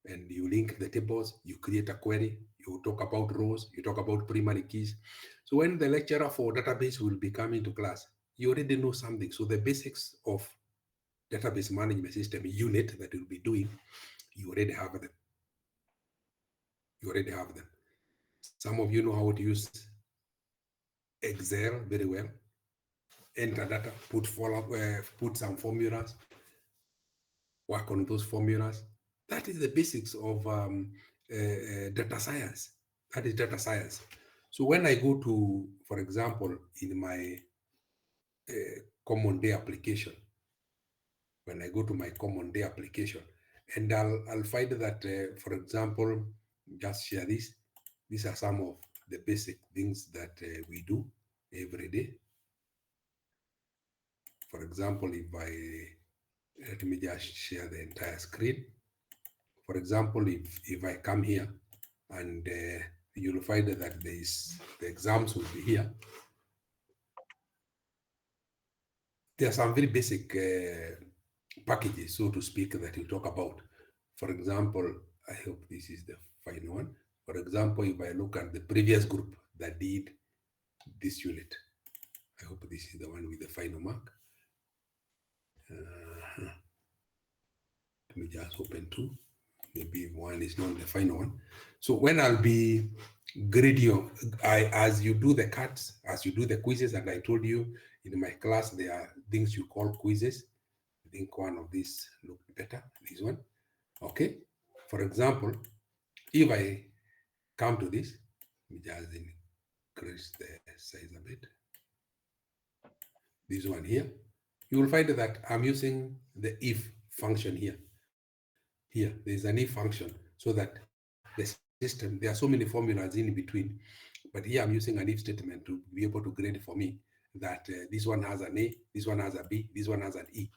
and you link the tables, you create a query, you talk about rows, you talk about primary keys. So when the lecturer for database will be coming to class, you already know something. So the basics of database management system unit that you'll be doing, you already have them. You already have them. Some of you know how to use Excel very well. Enter data, put some formulas, work on those formulas. That is the basics of data science. That is data science. So when I go to, for example, in my Common Day application, when I go to my Common Day application, and I'll find that, for example, just share this. These are some of the basic things that we do every day. For example, let me just share the entire screen. For example, if I come here and you'll find that the exams will be here. There are some very basic packages, so to speak, that you talk about. For example, I hope this is the final one. For example, if I look at the previous group that did this unit, I hope this is the one with the final mark. Let me just open two. Maybe one is not the final one. So when I'll be grading, as you do the cuts, as you do the quizzes, and I told you in my class, there are things you call quizzes. I think one of these look better, this one. Okay. For example, if I come to this, let me just increase the size a bit. This one here, you will find that I'm using the if function here. Here, there's an if function, so that the system, there are so many formulas in between, but here I'm using an if statement to be able to grade for me that this one has an A, this one has a B, this one has an E.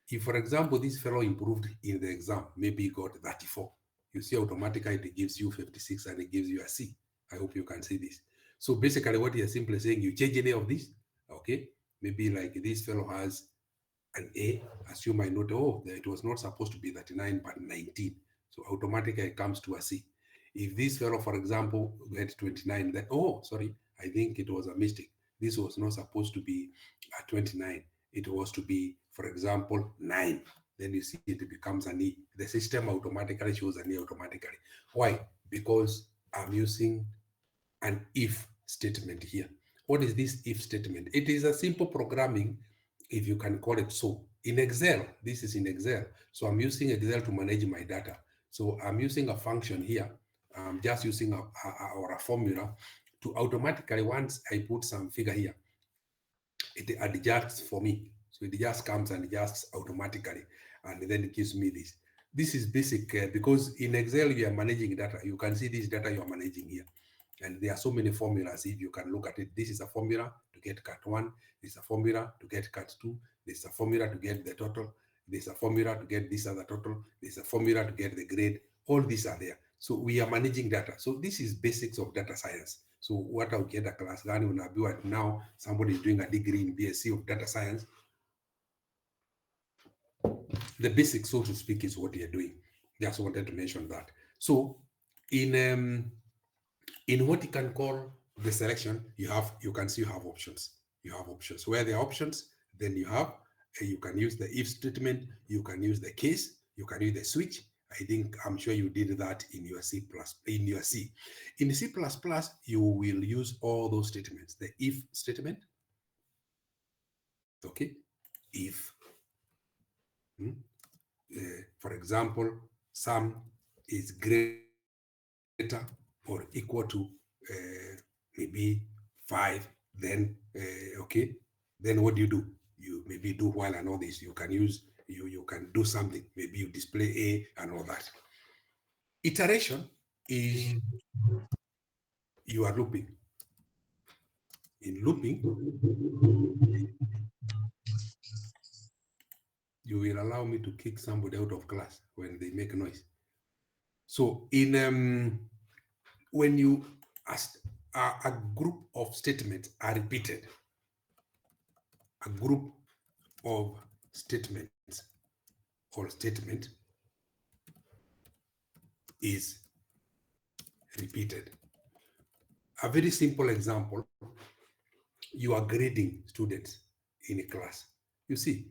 If, for example, this fellow improved in the exam, maybe he got 34, you see automatically it gives you 56 and it gives you a C. I hope you can see this. So basically what you're simply saying, you change any of this, okay? Maybe like this fellow has an A, assume I note, oh, it was not supposed to be 39, but 19. So automatically it comes to a C. If this fellow, for example, had 29, then, oh, sorry, I think it was a mistake. This was not supposed to be a 29. It was to be, for example, 9. Then you see it becomes an E. The system automatically shows an E automatically. Why? Because I'm using an if statement here. What is this if statement? It is a simple programming, if you can call it so. In Excel, this is in Excel. So I'm using Excel to manage my data. So I'm using a function here. I'm just using a formula to automatically, once I put some figure here, it adjusts for me. So it just comes and adjusts automatically, and then it gives me this. this is basic because in Excel you are managing data. You can see this data you are managing here. And there are so many formulas. If you can look at it, this is a formula to get cut 1. This is a formula to get cut 2. This is a formula to get the total. This is a formula to get this other total. This is a formula to get the grade. All these are there. So we are managing data. So this is basics of data science. So what I'll get a class now, somebody is doing a degree in BSc of data science. The basics, so to speak, is what you're doing. Just wanted to mention that. So in what you can call the selection, you can see you have options. You have options. Where there are options, then you have you can use the if statement, you can use the case, you can use the switch. I'm sure you did that in your C++. In your C, in C++, you will use all those statements. The if statement, okay, if. For example, sum is greater or equal to maybe 5, then okay, then what do? You maybe do while and all this. You can use you can do something. Maybe you display A and all that. Iteration is you are looping. In looping, you will allow me to kick somebody out of class when they make noise. So in when you a group of statements are repeated, a group of statements or statement is repeated. A very simple example, you are grading students in a class. You see,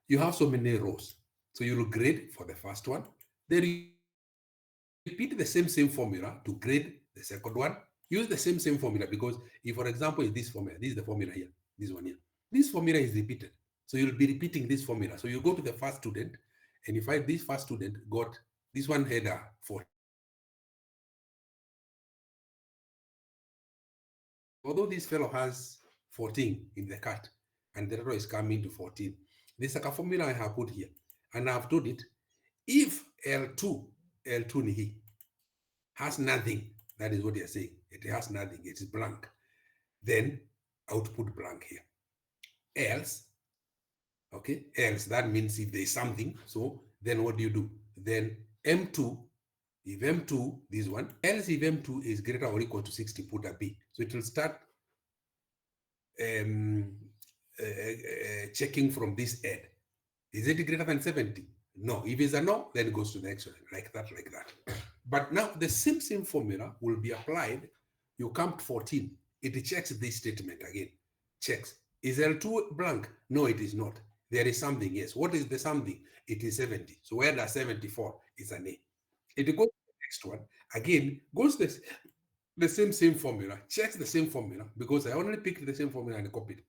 you have so many rows. So you will grade for the first one, then repeat the same formula to grade the second one. Use the same formula because if, for example, is this formula, this is the formula here, this one here. This formula is repeated. So you'll be repeating this formula. So you go to the first student and you find this first student got this one header 14. Although this fellow has 14 in the cut and the error is coming to 14, there's like a formula I have put here. And I've told it, if L2 nihi has nothing, that is what you're saying. It has nothing, it is blank. Then output blank here. Else, okay, else, that means if there's something, so then what do? Then M2, if M2, this one, else if M2 is greater or equal to 60, put a B. So it will start checking from this end. Is it greater than 70? No. If it's a no, then it goes to the next one, like that. But now the same formula will be applied. You come to 14. It checks this statement again. Checks. Is L2 blank? No, it is not. There is something, yes. What is the something? It is 70. So where does 74? It's an A. It goes to the next one. Again, goes the same formula. Checks the same formula because I only picked the same formula and copied.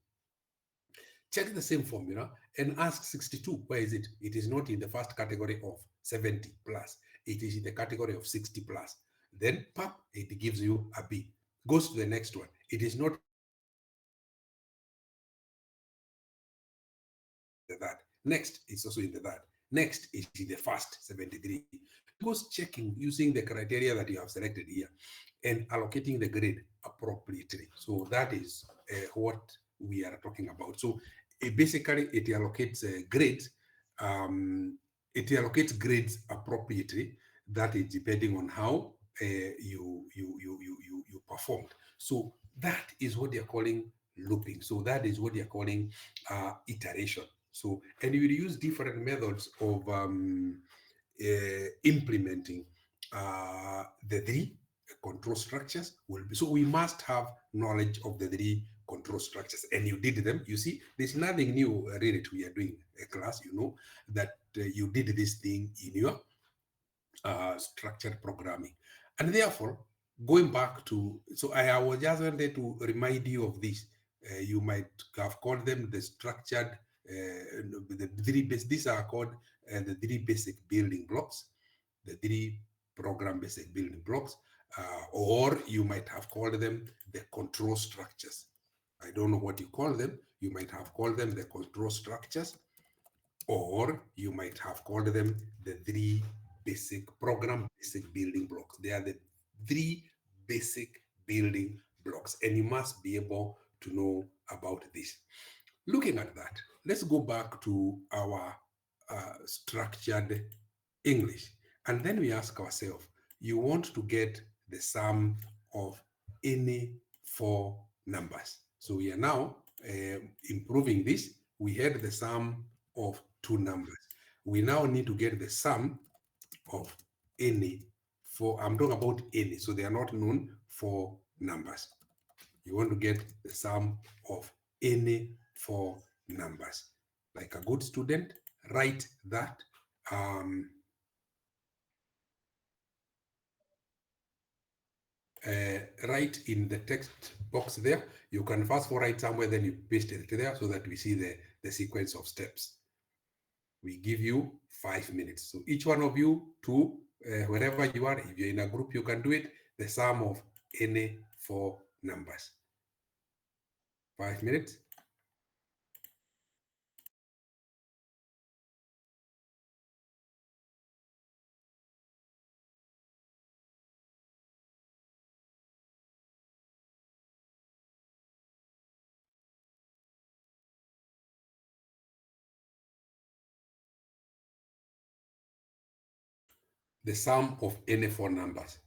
Check the same formula and ask 62, where is it? It is not in the first category of 70 plus. It is in the category of 60 plus. Then, pop, it gives you a B. Goes to the next one. It is not that. Next, it's also in the that. Next is in the first 73. It goes checking using the criteria that you have selected here and allocating the grade appropriately. So that is what we are talking about. So basically, it allocates grades. It allocates grades appropriately. That is depending on how you performed. So that is what they are calling looping. So that is what they are calling iteration. So, and you will use different methods of implementing the 3 control structures. So we must have knowledge of the 3 control structures, and you did them. You see, there's nothing new really we are doing a class. You know that you did this thing in your structured programming, and therefore going back to, so I was just wanted to remind you of this. You might have called them the structured, the 3 base. These are called the 3 basic building blocks, the 3 program basic building blocks, or you might have called them the control structures. I don't know what you call them. You might have called them the control structures. or you might have called them the three basic building blocks. They are the three basic building blocks, and you must be able to know about this. Looking at that, let's go back to our structured English. And then we ask ourselves, you want to get the sum of any four numbers. So we are now improving this. We had the sum of two numbers. We now need to get the sum of any four. I'm talking about any, so they are not known four numbers. You want to get the sum of any four numbers. Like a good student, write that. Um, Write in the text box there. You can first write somewhere, then you paste it there so that we see the sequence of steps. We give you 5 minutes. So each one of you to wherever you are, if you're in a group, you can do it, the sum of any four numbers. 5 minutes. The sum of any four numbers.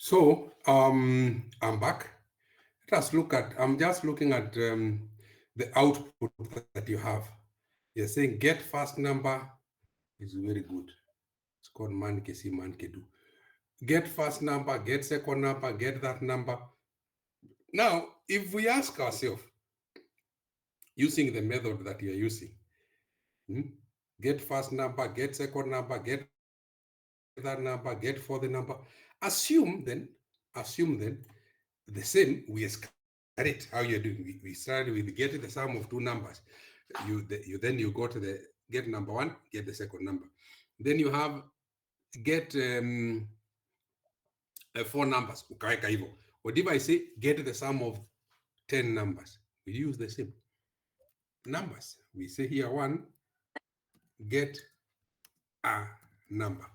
So I'm back. Let us look at, I'm just looking at the output that you have. You're saying get first number is very good. It's called man can see, man can do. Get first number, get second number, get that number. Now, if we ask ourselves, using the method that you're using, hmm, get first number, get second number, get that number, get for the number, assume then the same, we escalate how you're doing. We started with getting the sum of two numbers. Then you go to the get number one, get the second number. Then you have get four numbers. What if I say get the sum of 10 numbers? We use the same numbers. We say here one, get a number.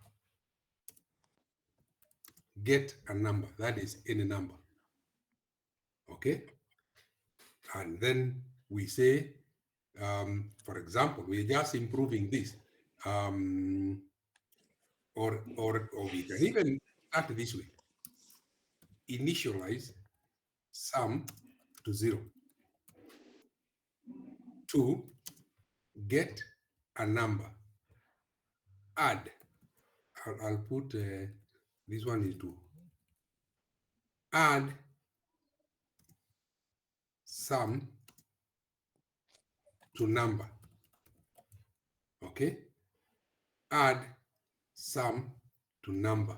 Get a number, that is any number. Okay? And then we say, for example, we're just improving this. Or we can even start this way. Initialize sum to 0. 2, get a number. Add. I'll put this one is 2. Add sum to number. Okay? Add sum to number.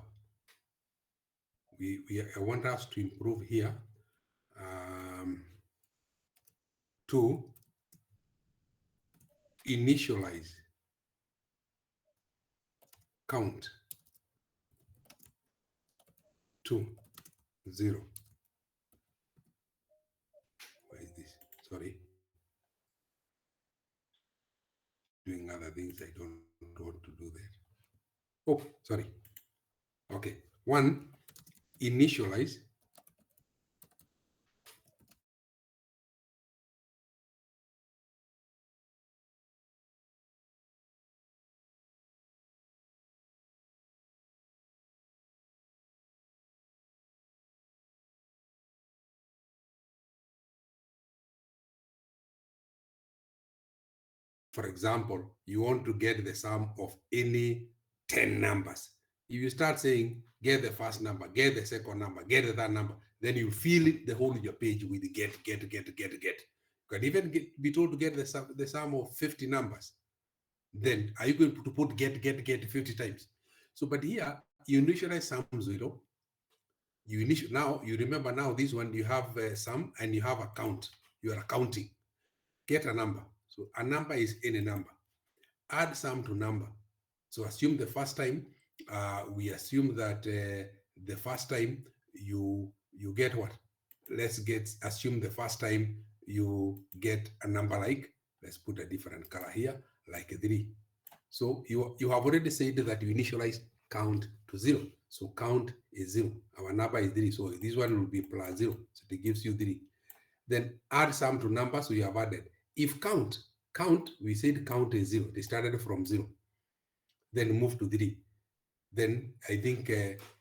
I want us to improve here. 2, initialize count to 0. Where is this? Sorry. Doing other things, I don't want to do that. Oh, sorry. Okay. 1, initialize for example, you want to get the sum of any 10 numbers. If you start saying, get the first number, get the second number, get the third number, then you fill it the whole of your page with get. You can even be told to get the sum of 50 numbers. Then are you going to put get 50 times? So, but here, you initialize sum 0. Now, you remember now this one, you have sum and you have a count. You are accounting. Get a number. So a number is any number. Add sum to number. So assume the first time, we assume that the first time you get what? Assume the first time you get a number like, let's put a different color here, like 3. So you have already said that you initialize count to 0. So count is 0. Our number is 3. So this one will be plus 0. So it gives you 3. Then add sum to number. So you have added. If count, we said count is 0. They started from 0. Then move to 3. Then I think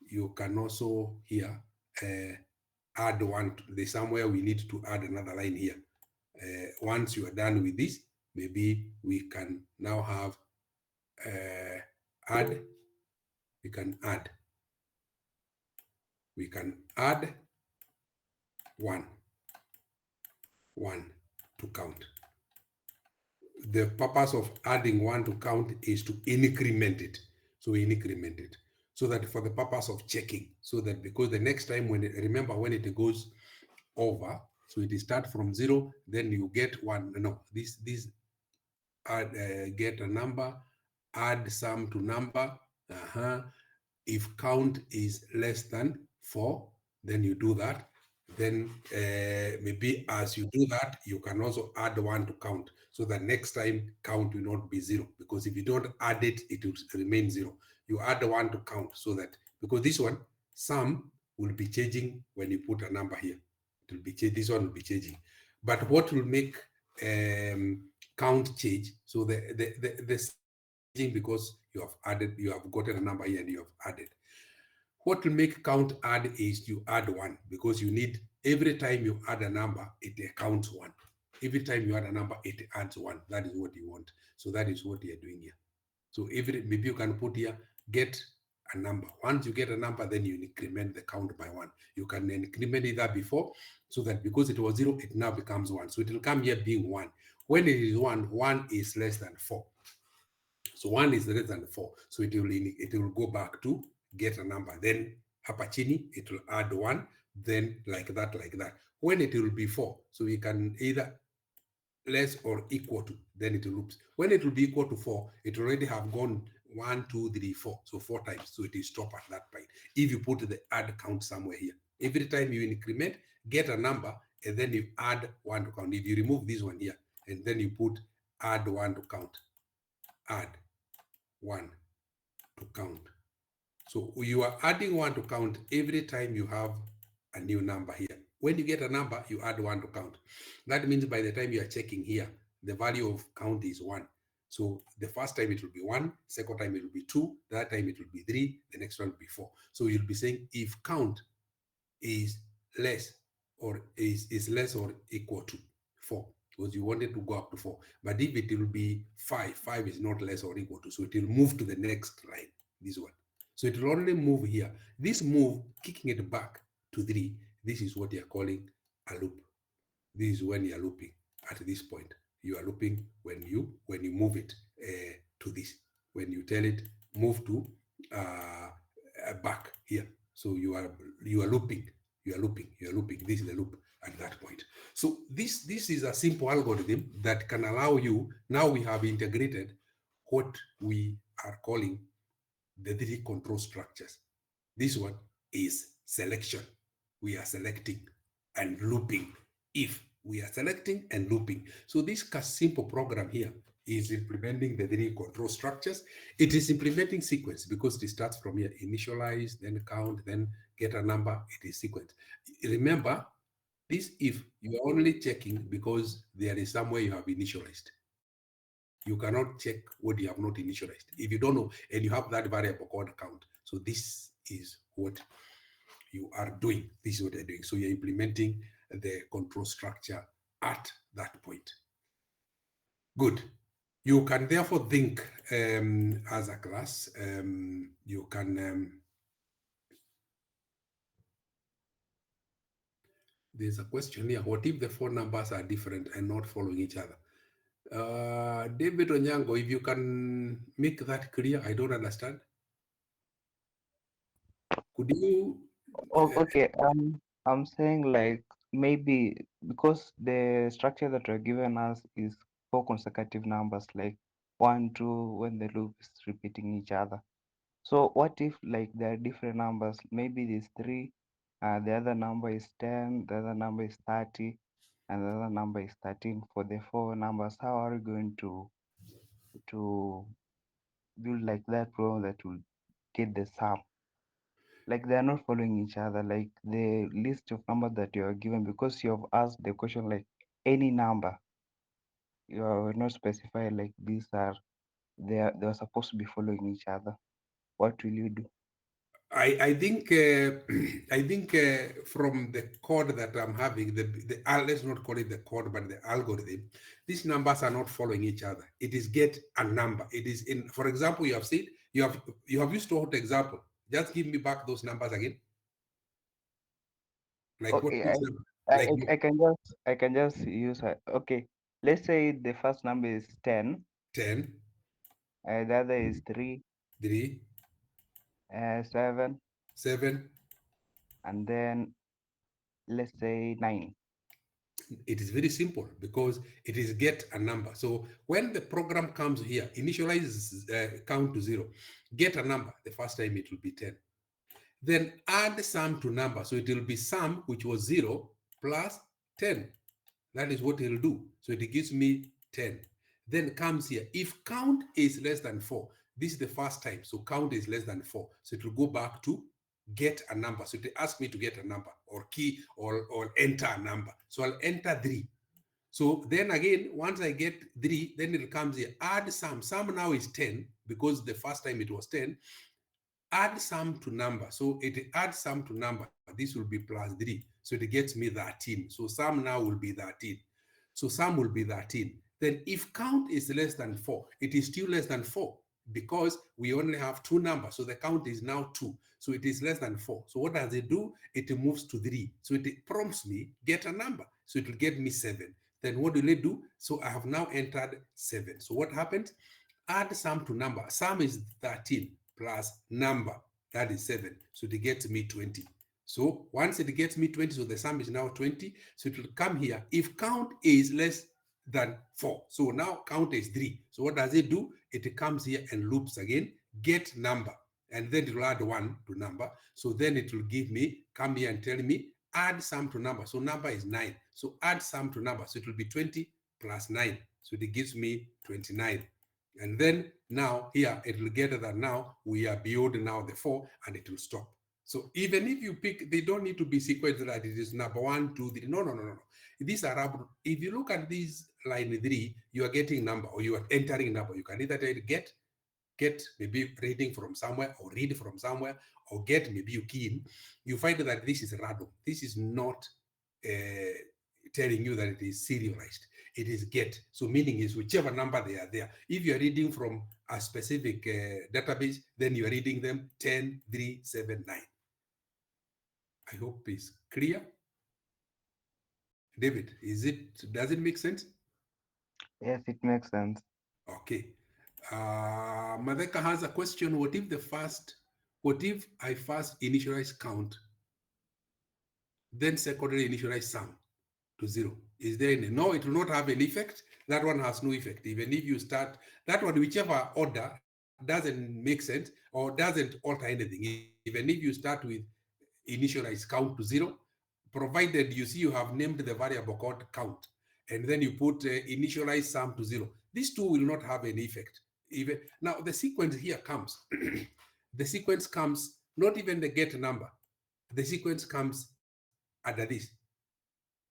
you can also here add 1. There's somewhere we need to add another line here. Once you are done with this, maybe we can now have add. We can add 1 to count. The purpose of adding 1 to count is to increment it. So we increment it so that for the purpose of checking, so that because the next time remember when it goes over, so it start from 0, then you get 1. No, this add, get a number, add sum to number. If count is less than 4, then you do that. Then maybe as you do that, you can also add 1 to count, so that next time count will not be 0, because if you don't add it, it will remain 0. You add 1 to count, so that, because this one, sum will be changing when you put a number here. It will be this one will be changing. But what will make count change? So the changing because you have gotten a number here and you have added. What will make count add is you add one, because you need, every time you add a number, it counts one. Every time you add a number, it adds one. That is what you want. So that is what you are doing here. So maybe you can put here, get a number. Once you get a number, then you increment the count by one. You can increment it that before, so that because it was 0, it now becomes 1. So it will come here being 1. When it is 1, 1 is less than 4. So 1 is less than 4. So it will go back to get a number. Then hapa chini, it will add 1. Then like that, like that. When it will be 4, so we can either less or equal to, then it loops. When it will be equal to 4, it already have gone 1, 2, 3, 4. So 4 times. So it is stop at that point. If you put the add count somewhere here, every time you increment, get a number, and then you add 1 to count. If you remove this one here, and then you put add 1 to count, add 1 to count. So you are adding 1 to count every time you have a new number here. When you get a number, you add 1 to count. That means by the time you are checking here, the value of count is 1. So the first time it will be 1, second time it will be 2, that time it will be 3, the next one will be 4. So you'll be saying if count is less or is less or equal to 4, because you wanted to go up to 4. But if it will be 5, 5 is not less or equal to, so it will move to the next line, this one. So it will only move here. This move, kicking it back to 3, this is what you are calling a loop. This is when you are looping at this point. You are looping when you move it to this. When you tell it move to back here. So you are looping. You are looping. You are looping. This is the loop at that point. So this is a simple algorithm that can allow you. Now we have integrated what we are calling the 3 control structures. This one is selection. We are selecting and looping. If we are selecting and looping. So this simple program here is implementing the 3 control structures. It is implementing sequence because it starts from here, initialize, then count, then get a number. It is sequence. Remember, this if you are only checking because there is somewhere you have initialized. You cannot check what you have not initialized. If you don't know, and you have that variable called count. So this is what you are doing. This is what they're doing. So you're implementing the control structure at that point. Good. You can therefore think as a class, you can, there's a question here. What if the 4 numbers are different and not following each other? David Onyango, if you can make that clear, I don't understand. Could you? Okay, I'm saying like maybe because the structure that we're given us is 4 consecutive numbers, like 1, 2, when the loop is repeating each other. So what if like there are different numbers? Maybe there's 3, the other number is 10, the other number is 30, and the other number is 13. For the 4 numbers, how are we going to build like that program that will get the sum? Like they are not following each other, like the list of numbers that you are given, because you have asked the question like any number, you are not specified like these are they are supposed to be following each other. What will you do? I think I think from the code that I'm having, let's not call it the code, but the algorithm, these numbers are not following each other. It is get a number. It is in, for example, you have said you have used what example. Just give me back those numbers again. Like what? Okay, Which number? I, Like I can just use okay. Let's say the first number is 10, 10, the other is 3, 3, 7, 7. and then let's say 9. It is very simple because it is get a number. So when the program comes here, initialize count to 0, get a number. The first time it will be 10. Then add sum to number. So it will be sum, which was 0, plus 10. That is what it will do. So it gives me 10. Then comes here. If count is less than 4, this is the first time. So count is less than 4. So it will go back to get a number. So it asks me to get a number or key or enter a number. So I'll enter 3. So then again, once I get 3, then it comes here. Add sum. Sum now is 10 because the first time it was 10. add sum to number. So it adds sum to number. This will be plus 3. So it gets me 13. So sum now will be 13. So sum will be 13. Then if count is less than 4, it is still less than 4 because we only have two numbers. So the count is now 2. So it is less than 4. So what does it do? It moves to 3. So it prompts me, get a number. So it will get me 7. Then what will it do? So I have now entered 7. So what happens? Add sum to number. Sum is 13 plus number, that is 7. So it gets me 20. So once it gets me 20, so the sum is now 20. So it will come here. If count is less than 4, so now count is 3. So what does it do? It comes here and loops again, get number, and then it will add 1 to number. So then it will give me, come here and tell me, add sum to number. So number is 9. So add sum to number. So it will be 20 plus 9. So it gives me 29. And then now here it will get that now we are beyond now the 4 and it will stop. So even if you pick, they don't need to be sequenced that it is number 1, 2, 3. No, no, no, no. These are, if you look at this line 3, you are getting number or you are entering number. You can either get maybe reading from somewhere or read from somewhere or get maybe you key in. You find that this is random. This is not telling you that it is serialized. It is get. So meaning is whichever number they are there. If you are reading from a specific database, then you are reading them 10, 3, 7, 9. I hope it's clear. David, does it make sense? Yes, it makes sense. Okay. Madeka has a question. What if I first initialize count, then secondary initialize sum to 0? Is there any? No, it will not have an effect. That one has no effect. Even if you start that one, whichever order doesn't make sense or doesn't alter anything. Even if you start with initialize count to 0, provided you see you have named the variable called count, and then you put initialize sum to 0. These two will not have any effect. Even now, the sequence here comes. The sequence comes not even the get number. The sequence comes under this.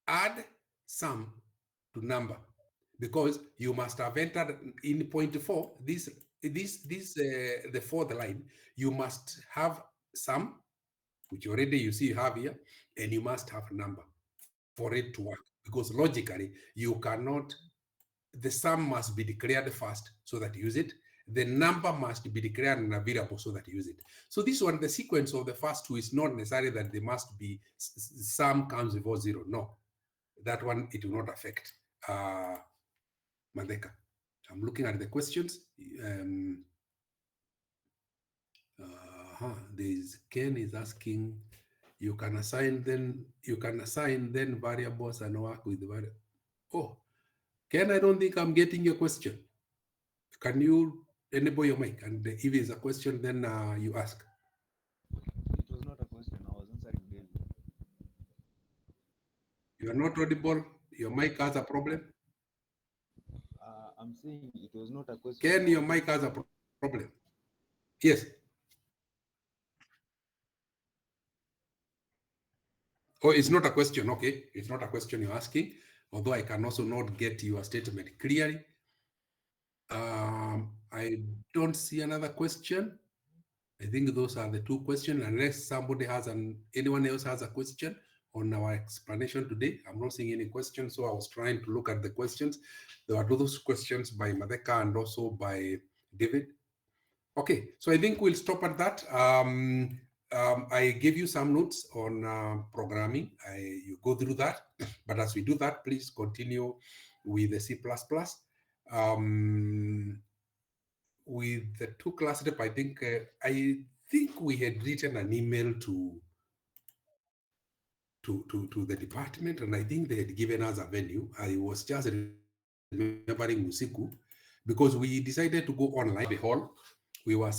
Add sum to number, because you must have entered in point 4. The fourth line. You must have sum, which already you see you have here, and you must have a number for it to work, because logically you cannot, the sum must be declared first so that you use it, the number must be declared in a variable so that you use it. So this one, the sequence of the first two is not necessary that they must be sum comes before 0. No, that one it will not affect. Madeka, I'm looking at the questions. There's Ken is asking, you can assign then variables and work with the variable. Oh, Ken, I don't think I'm getting your question. Can you enable your mic? And if it's a question, then you ask. It was not a question. I was answering David. You are not audible. Your mic has a problem. I'm saying it was not a question. Ken, your mic has a problem. Yes. Oh, it's not a question. Okay. It's not a question you're asking, although I can also not get your statement clearly. I don't see another question. I think those are the two questions, unless somebody has anyone else has a question on our explanation today. I'm not seeing any questions, so I was trying to look at the questions. There are those questions by Madeka and also by David. Okay, so I think we'll stop at that. I gave you some notes on programming. You go through that, but as we do that, please continue with the C++. With the two class rep, I think we had written an email to the department, and I think they had given us a venue. I was just remembering Musiku, because we decided to go online the hall. We were